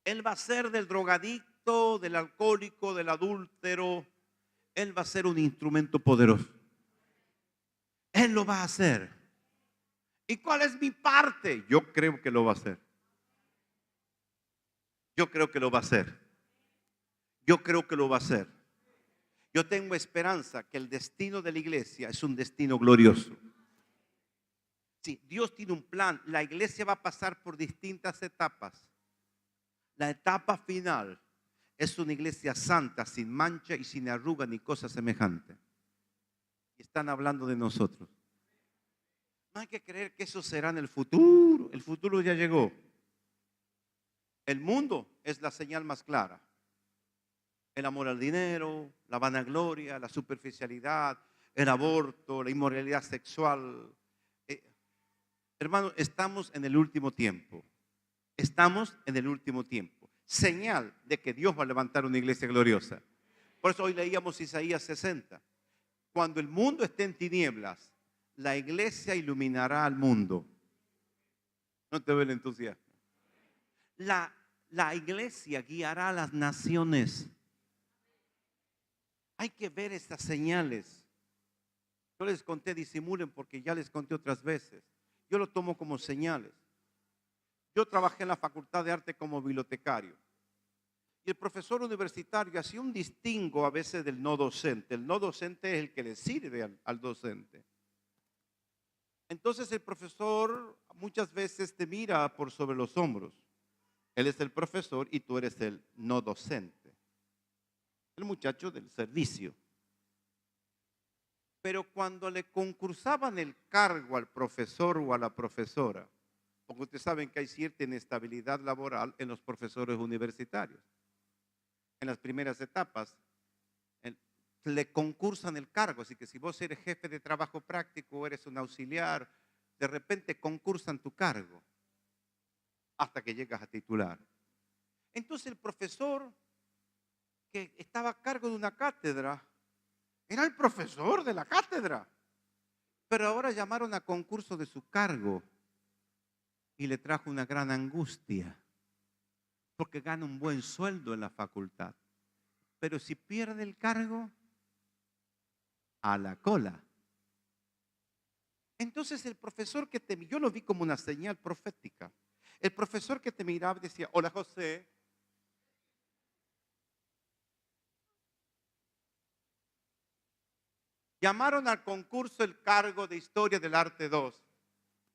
Él va a ser del drogadicto, del alcohólico, del adúltero. Él va a ser un instrumento poderoso. Él lo va a hacer. ¿Y cuál es mi parte? Yo creo que lo va a hacer. Yo creo que lo va a hacer. Yo creo que lo va a hacer. Yo tengo esperanza que el destino de la iglesia es un destino glorioso. Sí, Dios tiene un plan. La iglesia va a pasar por distintas etapas. La etapa final es una iglesia santa, sin mancha y sin arruga ni cosa semejante. Y están hablando de nosotros. No hay que creer que eso será en el futuro. El futuro ya llegó. El mundo es la señal más clara. El amor al dinero, la vanagloria, la superficialidad, el aborto, la inmoralidad sexual. Hermano, estamos en el último tiempo. Estamos en el último tiempo. Señal de que Dios va a levantar una iglesia gloriosa. Por eso hoy leíamos Isaías 60. Cuando el mundo esté en tinieblas, la iglesia iluminará al mundo. No te ve el entusiasmo. La iglesia guiará a las naciones. Hay que ver estas señales. Yo les conté, disimulen porque ya les conté otras veces. Yo lo tomo como señales. Yo trabajé en la Facultad de Arte como bibliotecario. Y el profesor universitario hacía un distingo a veces del no docente. El no docente es el que le sirve al docente. Entonces el profesor muchas veces te mira por sobre los hombros. Él es el profesor y tú eres el no docente. El muchacho del servicio. Pero cuando le concursaban el cargo al profesor o a la profesora, porque ustedes saben que hay cierta inestabilidad laboral en los profesores universitarios. En las primeras etapas le concursan el cargo, así que si vos eres jefe de trabajo práctico o eres un auxiliar, de repente concursan tu cargo hasta que llegas a titular. Entonces el profesor que estaba a cargo de una cátedra era el profesor de la cátedra, pero ahora llamaron a concurso de su cargo y le trajo una gran angustia porque gana un buen sueldo en la facultad, pero si pierde el cargo, a la cola. Entonces el profesor que yo lo vi como una señal profética. El profesor que te miraba decía: hola José. Llamaron al concurso el cargo de Historia del Arte 2.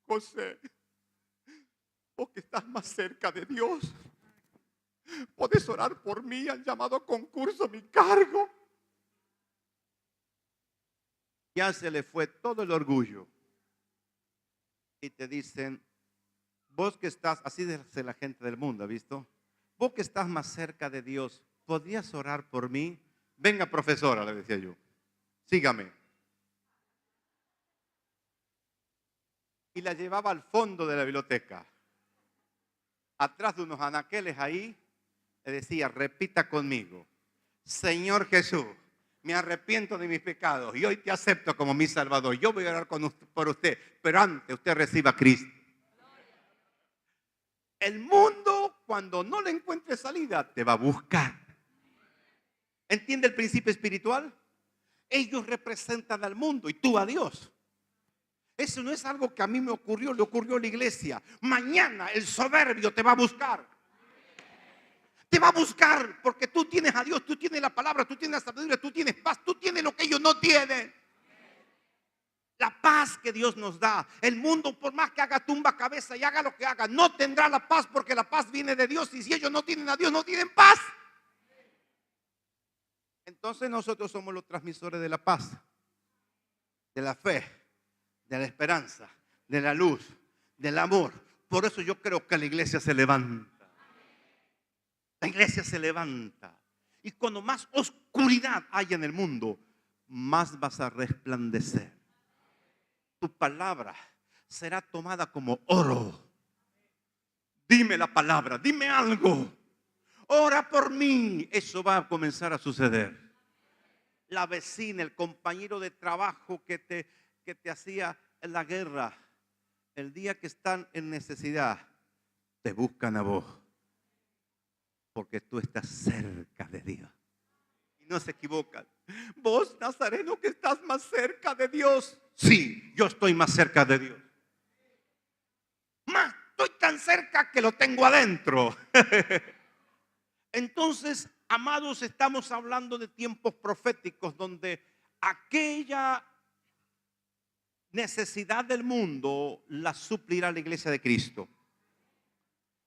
José, vos que estás más cerca de Dios, ¿podés orar por mí? Han llamado a concurso mi cargo. Ya se le fue todo el orgullo. Y te dicen: vos que estás, así dice la gente del mundo, ¿ha visto? Vos que estás más cerca de Dios, ¿podrías orar por mí? Venga, profesora, le decía yo, sígame. Y la llevaba al fondo de la biblioteca. Atrás de unos anaqueles ahí, le decía: repita conmigo: Señor Jesús, me arrepiento de mis pecados y hoy te acepto como mi Salvador. Yo voy a orar por usted, pero antes usted reciba a Cristo. El mundo, cuando no le encuentre salida, te va a buscar. ¿Entiende el principio espiritual? Ellos representan al mundo y tú a Dios. Eso no es algo que a mí me ocurrió, le ocurrió a la iglesia. Mañana el soberbio te va a buscar. Te va a buscar porque tú tienes a Dios, tú tienes la palabra, tú tienes la sabiduría, tú tienes paz, tú tienes lo que ellos no tienen. La paz que Dios nos da. El mundo, por más que haga tumba cabeza y haga lo que haga, no tendrá la paz porque la paz viene de Dios. Y si ellos no tienen a Dios, no tienen paz. Entonces nosotros somos los transmisores de la paz, de la fe, de la esperanza, de la luz, del amor. Por eso yo creo que la iglesia se levanta. La iglesia se levanta. Y cuando más oscuridad hay en el mundo, más vas a resplandecer. Tu palabra será tomada como oro. Dime la palabra, dime algo. Ora por mí. Eso va a comenzar a suceder. La vecina, el compañero de trabajo que te hacía la guerra, el día que están en necesidad, te buscan a vos. Porque tú estás cerca de Dios. Y no se equivocan. Vos, Nazareno, que estás más cerca de Dios. Sí, yo estoy más cerca de Dios. Más, estoy tan cerca que lo tengo adentro. Entonces, amados, estamos hablando de tiempos proféticos donde aquella necesidad del mundo la suplirá la iglesia de Cristo.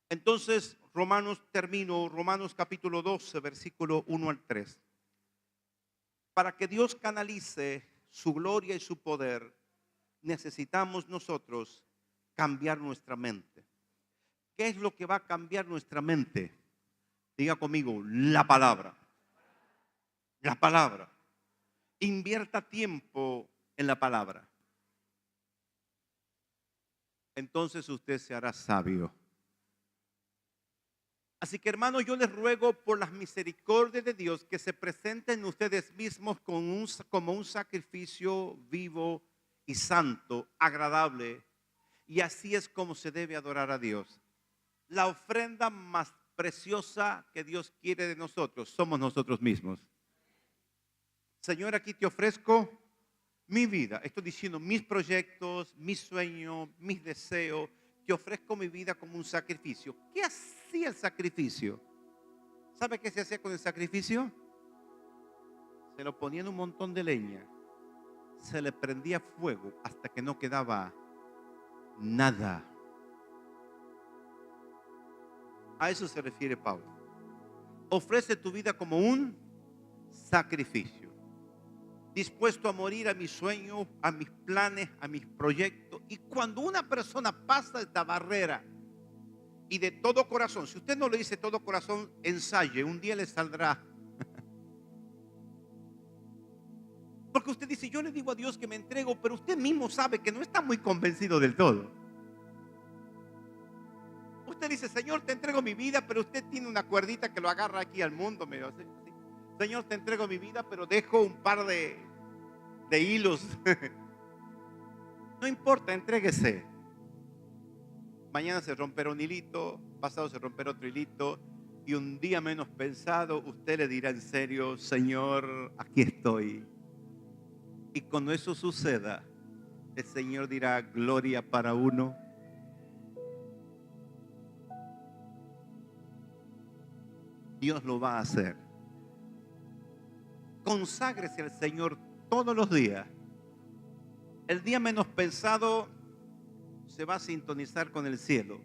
Entonces, Romanos capítulo 12, versículo 1 al 3. Para que Dios canalice su gloria y su poder, necesitamos nosotros cambiar nuestra mente. ¿Qué es lo que va a cambiar nuestra mente? Diga conmigo: la palabra. La palabra. Invierta tiempo en la palabra. Entonces usted se hará sabio. Así que hermanos, yo les ruego por las misericordias de Dios que se presenten ustedes mismos como un sacrificio vivo y santo, agradable. Y así es como se debe adorar a Dios. La ofrenda más preciosa que Dios quiere de nosotros somos nosotros mismos. Señor, aquí te ofrezco mi vida. Estoy diciendo mis proyectos, mis sueños, mis deseos. Te ofrezco mi vida como un sacrificio. ¿Qué hacía el sacrificio? ¿Sabe qué se hacía con el sacrificio? Se lo ponía en un montón de leña. Se le prendía fuego hasta que no quedaba nada. A eso se refiere Pablo. Ofrece tu vida como un sacrificio. Dispuesto a morir a mis sueños, a mis planes, a mis proyectos. Y cuando una persona pasa esta barrera y de todo corazón, si usted no lo dice todo corazón, ensaye, un día le saldrá. Porque usted dice, yo le digo a Dios que me entrego, pero usted mismo sabe que no está muy convencido del todo. Usted dice, Señor, te entrego mi vida, pero usted tiene una cuerdita que lo agarra aquí al mundo. Señor, te entrego mi vida, pero dejo un par de hilos. No importa, entréguese. Mañana se romperá un hilito, pasado se romperá otro hilito, y un día menos pensado usted le dirá en serio, Señor, aquí estoy. Y cuando eso suceda, el Señor dirá, gloria para uno. Dios lo va a hacer. Conságrese al Señor todos los días. El día menos pensado se va a sintonizar con el cielo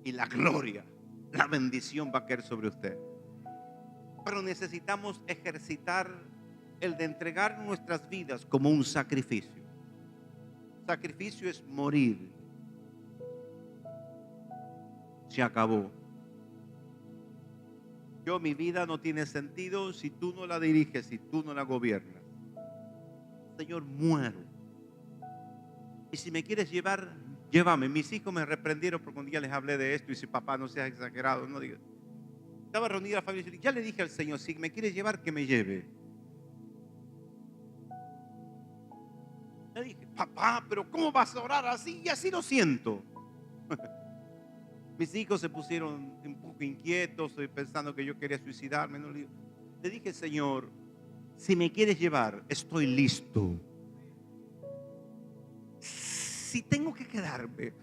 y la gloria, la bendición va a caer sobre usted. Pero necesitamos ejercitar el de entregar nuestras vidas como un sacrificio. Sacrificio es morir. Se acabó. Mi vida no tiene sentido si tú no la diriges, si tú no la gobiernas. Señor, muero. Y si me quieres llevar, llévame. Mis hijos me reprendieron porque un día les hablé de esto y si papá, no seas exagerado, no digas. Estaba reunida la familia y ya le dije al Señor, si me quieres llevar, que me lleve. Le dije, papá, pero ¿cómo vas a orar así? Y así lo siento. Mis hijos se pusieron un poco inquietos, pensando que yo quería suicidarme. No, le dije, Señor, si me quieres llevar, estoy listo. Si tengo que quedarme,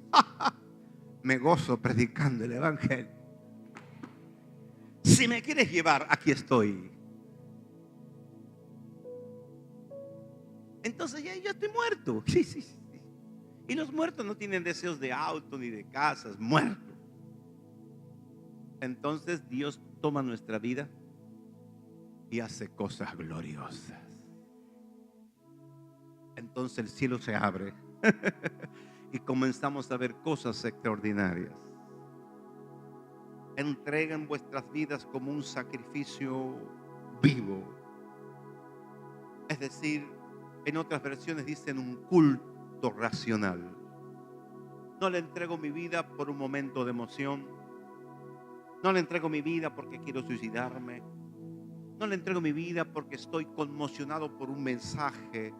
me gozo predicando el evangelio. Si me quieres llevar, aquí estoy. Entonces ya yo estoy muerto. Sí, sí, sí. Y los muertos no tienen deseos de auto ni de casas, muertos. Entonces Dios toma nuestra vida y hace cosas gloriosas. Entonces el cielo se abre y comenzamos a ver cosas extraordinarias. Entreguen vuestras vidas como un sacrificio vivo. Es decir, en otras versiones dicen un culto racional. No le entrego mi vida por un momento de emoción. No le entrego mi vida porque quiero suicidarme. No le entrego mi vida porque estoy conmocionado por un mensaje.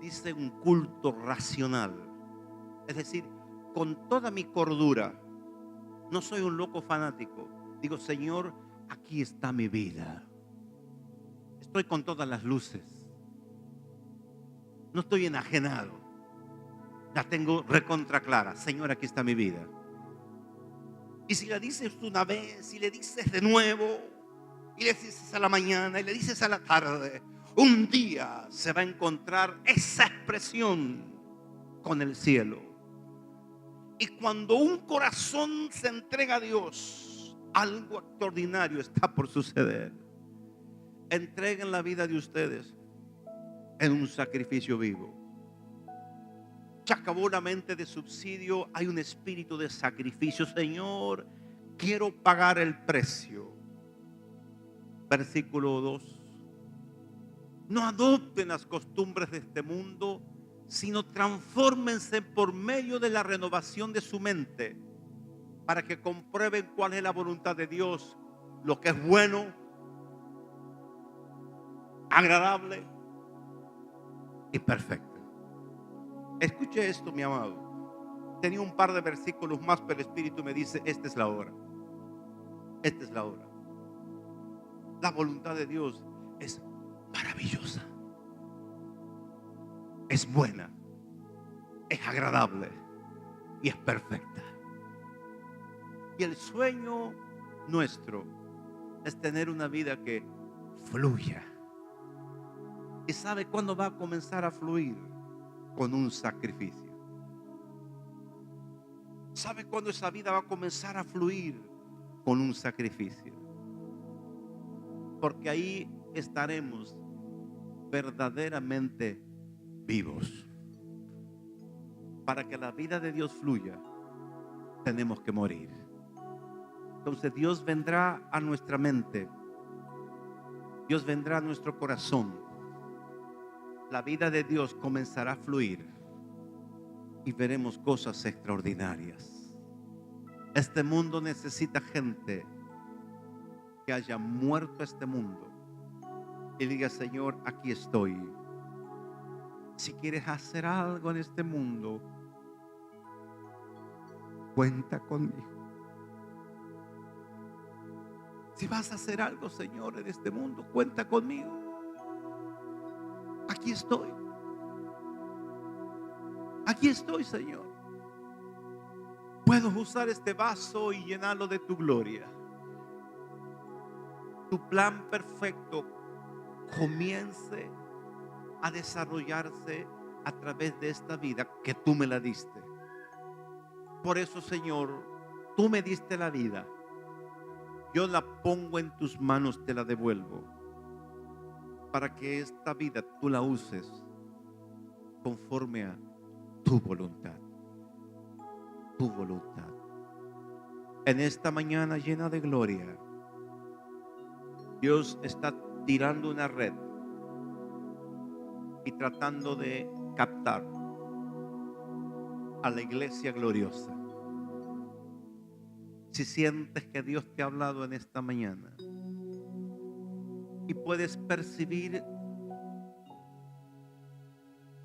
Dice un culto racional. Es decir, con toda mi cordura. No soy un loco fanático. Digo, Señor, aquí está mi vida. Estoy con todas las luces. No estoy enajenado. La tengo recontra clara. Señor, aquí está mi vida. Y si la dices una vez, y le dices de nuevo, y le dices a la mañana, y le dices a la tarde, un día se va a encontrar esa expresión con el cielo. Y cuando un corazón se entrega a Dios, algo extraordinario está por suceder. Entreguen la vida de ustedes en un sacrificio vivo. Se acabó la mente de subsidio, hay un espíritu de sacrificio. Señor, quiero pagar el precio. Versículo 2. No adopten las costumbres de este mundo, sino transfórmense por medio de la renovación de su mente. para que comprueben cuál es la voluntad de Dios, lo que es bueno, agradable y perfecto. Escuche esto, mi amado. Tenía un par de versículos más, pero el Espíritu me dice, esta es la hora. Esta es la hora. La voluntad de Dios es maravillosa, es buena, es agradable y es perfecta. Y el sueño nuestro es tener una vida que fluya. ¿Y sabe cuándo va a comenzar a fluir? Con un sacrificio. ¿Sabe cuándo esa vida va a comenzar a fluir? Con un sacrificio. Porque ahí estaremos verdaderamente vivos. Para que la vida de Dios fluya, tenemos que morir. Entonces Dios vendrá a nuestra mente, Dios vendrá a nuestro corazón. La vida de Dios comenzará a fluir y veremos cosas extraordinarias. Este mundo necesita gente que haya muerto a este mundo y diga: Señor, aquí estoy. Si quieres hacer algo en este mundo, cuenta conmigo. Si vas a hacer algo, Señor, en este mundo, cuenta conmigo. Aquí estoy. Aquí estoy, Señor. Puedo usar este vaso y llenarlo de tu gloria. Tu plan perfecto comience a desarrollarse a través de esta vida que tú me la diste. Por eso, Señor, tú me diste la vida. Yo la pongo en tus manos, te la devuelvo, para que esta vida tú la uses conforme a tu voluntad. Tu voluntad. En esta mañana llena de gloria, Dios está tirando una red y tratando de captar a la iglesia gloriosa. Si sientes que Dios te ha hablado en esta mañana y puedes percibir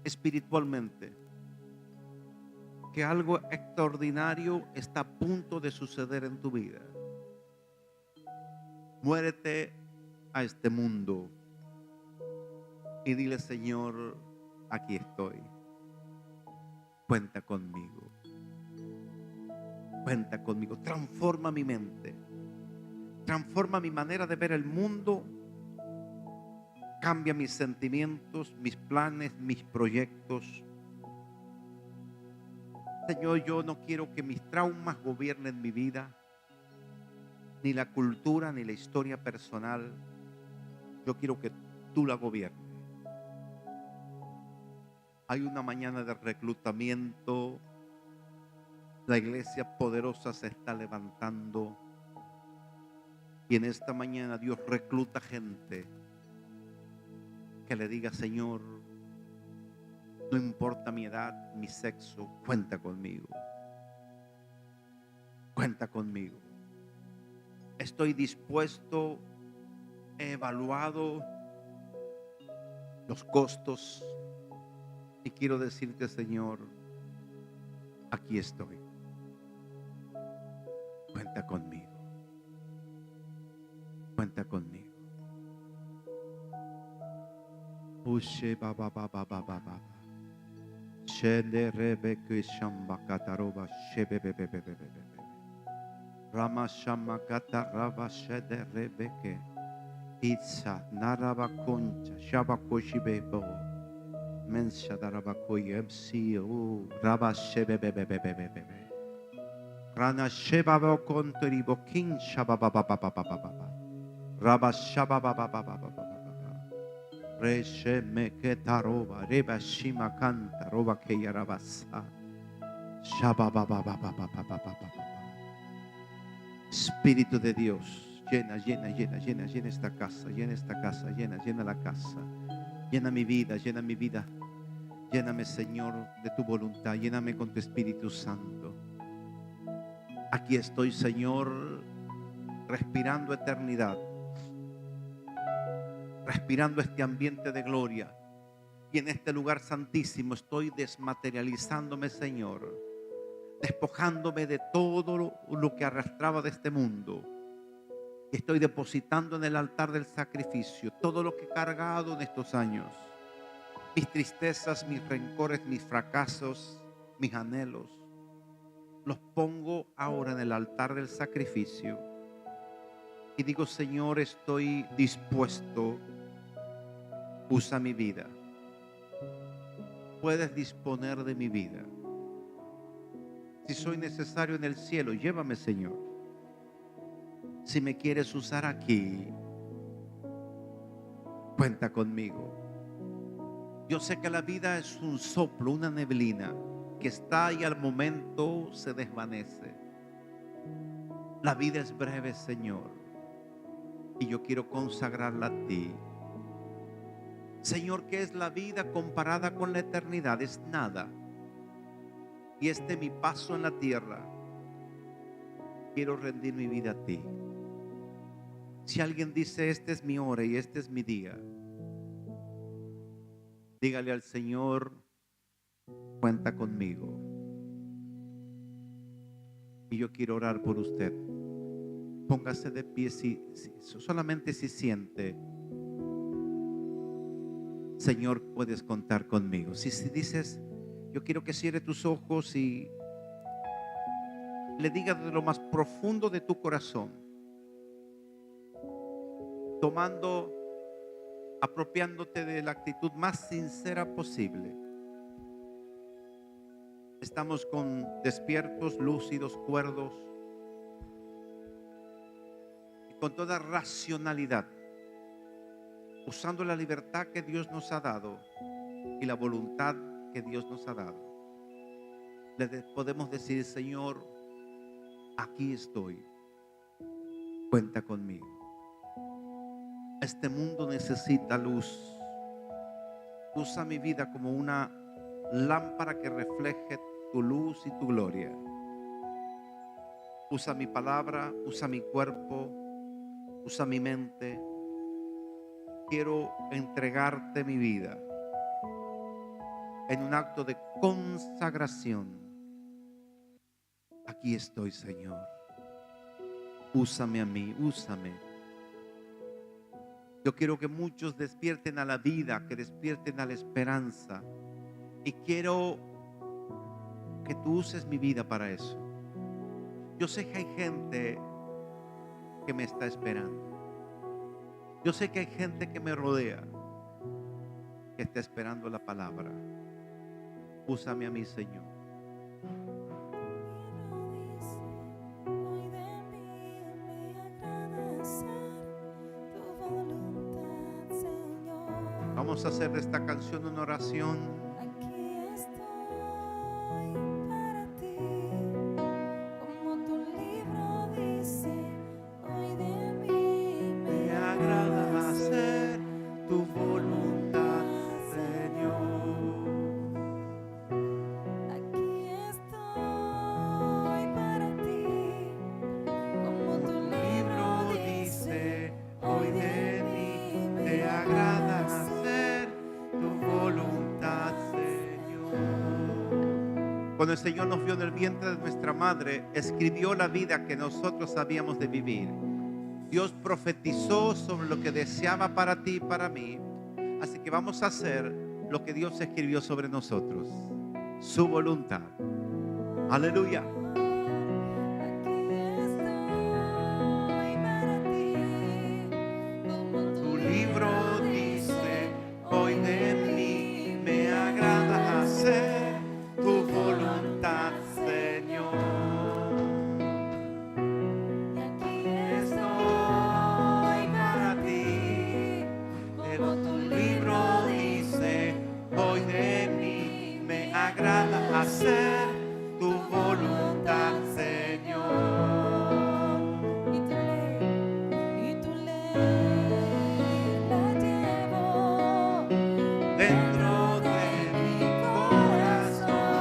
espiritualmente que algo extraordinario está a punto de suceder en tu vida, muérete a este mundo y dile: Señor, aquí estoy. Cuenta conmigo. Cuenta conmigo. Transforma mi mente. Transforma mi manera de ver el mundo. Cambia mis sentimientos, mis planes, mis proyectos. Señor, yo no quiero que mis traumas gobiernen mi vida, ni la cultura, ni la historia personal. Yo quiero que tú la gobiernes. Hay una mañana de reclutamiento. La iglesia poderosa se está levantando. Y en esta mañana Dios recluta gente que le diga: Señor, no importa mi edad, mi sexo, cuenta conmigo. Cuenta conmigo. Estoy dispuesto, he evaluado los costos y quiero decirte: Señor, aquí estoy. Cuenta conmigo. Cuenta conmigo. Ushe baba baba baba baba. Shende rebeke shamba kataroba shebe bebe bebe bebe. Rama shama kataraba shede rebeke. Itza naraba concha shaba koshibebo. Mensha daraba koyem siu raba shebe bebe bebe bebe. Rana sheba bo kontoribo kin shaba baba baba baba baba. Raba shaba baba baba baba. Reshe meketaroba reba shima kanta roba keyarabasa shaba baba baba baba baba. Espíritu de Dios, llena, llena, llena, llena, llena esta casa, llena esta casa, llena, llena la casa, llena mi vida, llena mi vida, lléname, Señor, de tu voluntad, lléname con tu Espíritu Santo. Aquí estoy, Señor, respirando eternidad, respirando este ambiente de gloria. Y en este lugar santísimo estoy desmaterializándome, Señor, despojándome de todo lo que arrastraba de este mundo. Estoy depositando en el altar del sacrificio todo lo que he cargado en estos años. Mis tristezas, mis rencores, mis fracasos, mis anhelos. Los pongo ahora en el altar del sacrificio. Y digo, Señor, estoy dispuesto. Usa mi vida. Puedes disponer de mi vida. Si soy necesario en el cielo, llévame, Señor. Si me quieres usar aquí, cuenta conmigo. Yo sé que la vida es un soplo, una neblina que está y al momento se desvanece. La vida es breve, Señor, y yo quiero consagrarla a ti. Señor, ¿qué es la vida comparada con la eternidad? Es nada. Y mi paso en la tierra, quiero rendir mi vida a ti. Si alguien dice, esta es mi hora y este es mi día, dígale al Señor, cuenta conmigo. Y yo quiero orar por usted. Póngase de pie solamente si siente, Señor, puedes contar conmigo. Si dices, yo quiero que cierre tus ojos y le digas de lo más profundo de tu corazón, apropiándote de la actitud más sincera posible. Estamos despiertos, lúcidos, cuerdos y con toda racionalidad, usando la libertad que Dios nos ha dado y la voluntad que Dios nos ha dado. Le podemos decir, Señor, aquí estoy, cuenta conmigo. Este mundo necesita luz. Usa mi vida como una lámpara que refleje tu luz y tu gloria. Usa mi palabra, usa mi cuerpo, usa mi mente. Quiero entregarte mi vida en un acto de consagración. Aquí estoy, Señor. Úsame a mí, úsame. Yo quiero que muchos despierten a la vida, que despierten a la esperanza. Y quiero que tú uses mi vida para eso. Yo sé que hay gente que me está esperando. Yo sé que hay gente que me rodea, que está esperando la palabra. Úsame a mí, Señor. Vamos a hacer de esta canción una oración. Cuando el Señor nos vio en el vientre de nuestra madre, escribió la vida que nosotros habíamos de vivir. Dios profetizó sobre lo que deseaba para ti y para mí. Así que vamos a hacer lo que Dios escribió sobre nosotros. Su voluntad. Aleluya. Tu libro dice, hoy de mí me agrada hacer tu voluntad, Señor. Y aquí estoy para ti. Pero tu libro dice, hoy de mí me agrada hacer tu voluntad, Señor. Y tu ley la llevo dentro de mi corazón.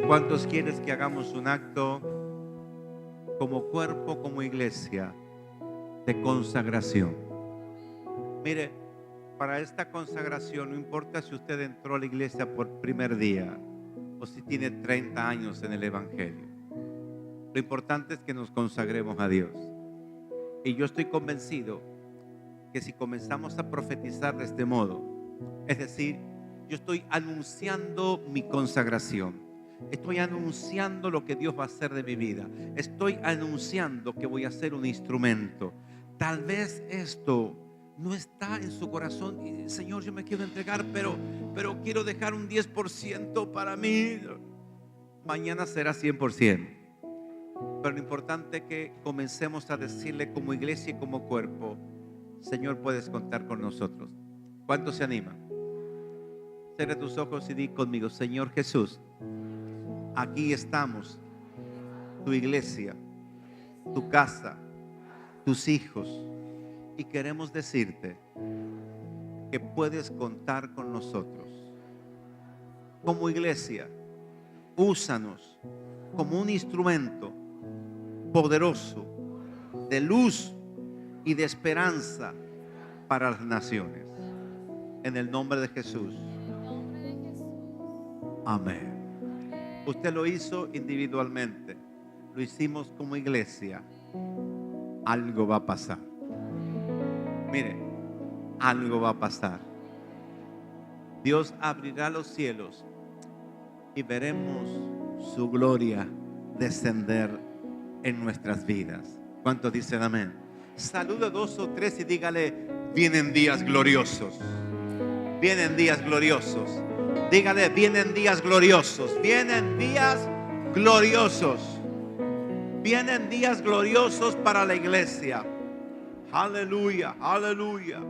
¿Cuántos quieres que hagamos un acto como cuerpo, como iglesia, de consagración? Mire, para esta consagración no importa si usted entró a la iglesia por primer día o si tiene 30 años en el evangelio. Lo importante es que nos consagremos a Dios. Y yo estoy convencido que si comenzamos a profetizar de este modo, es decir, yo estoy anunciando mi consagración, estoy anunciando lo que Dios va a hacer de mi vida, estoy anunciando que voy a ser un instrumento. Tal vez esto no está en su corazón y, Señor, yo me quiero entregar, pero quiero dejar un 10% para mí. Mañana será 100%. Pero lo importante es que comencemos a decirle como iglesia y como cuerpo: Señor, puedes contar con nosotros. ¿Cuántos se animan? Cierra tus ojos y di conmigo: Señor Jesús, aquí estamos, tu iglesia, tu casa, tus hijos, y queremos decirte que puedes contar con nosotros. Como iglesia, úsanos como un instrumento poderoso de luz y de esperanza para las naciones. En el nombre de Jesús. Amén. Usted lo hizo individualmente, lo hicimos como iglesia. Algo va a pasar. Mire, algo va a pasar. Dios abrirá los cielos y veremos su gloria descender en nuestras vidas. ¿Cuántos dicen amén? Saluda a 2 o 3 y dígale: vienen días gloriosos. Vienen días gloriosos. Dígale: vienen días gloriosos. Vienen días gloriosos. Vienen días gloriosos para la iglesia. Aleluya, aleluya.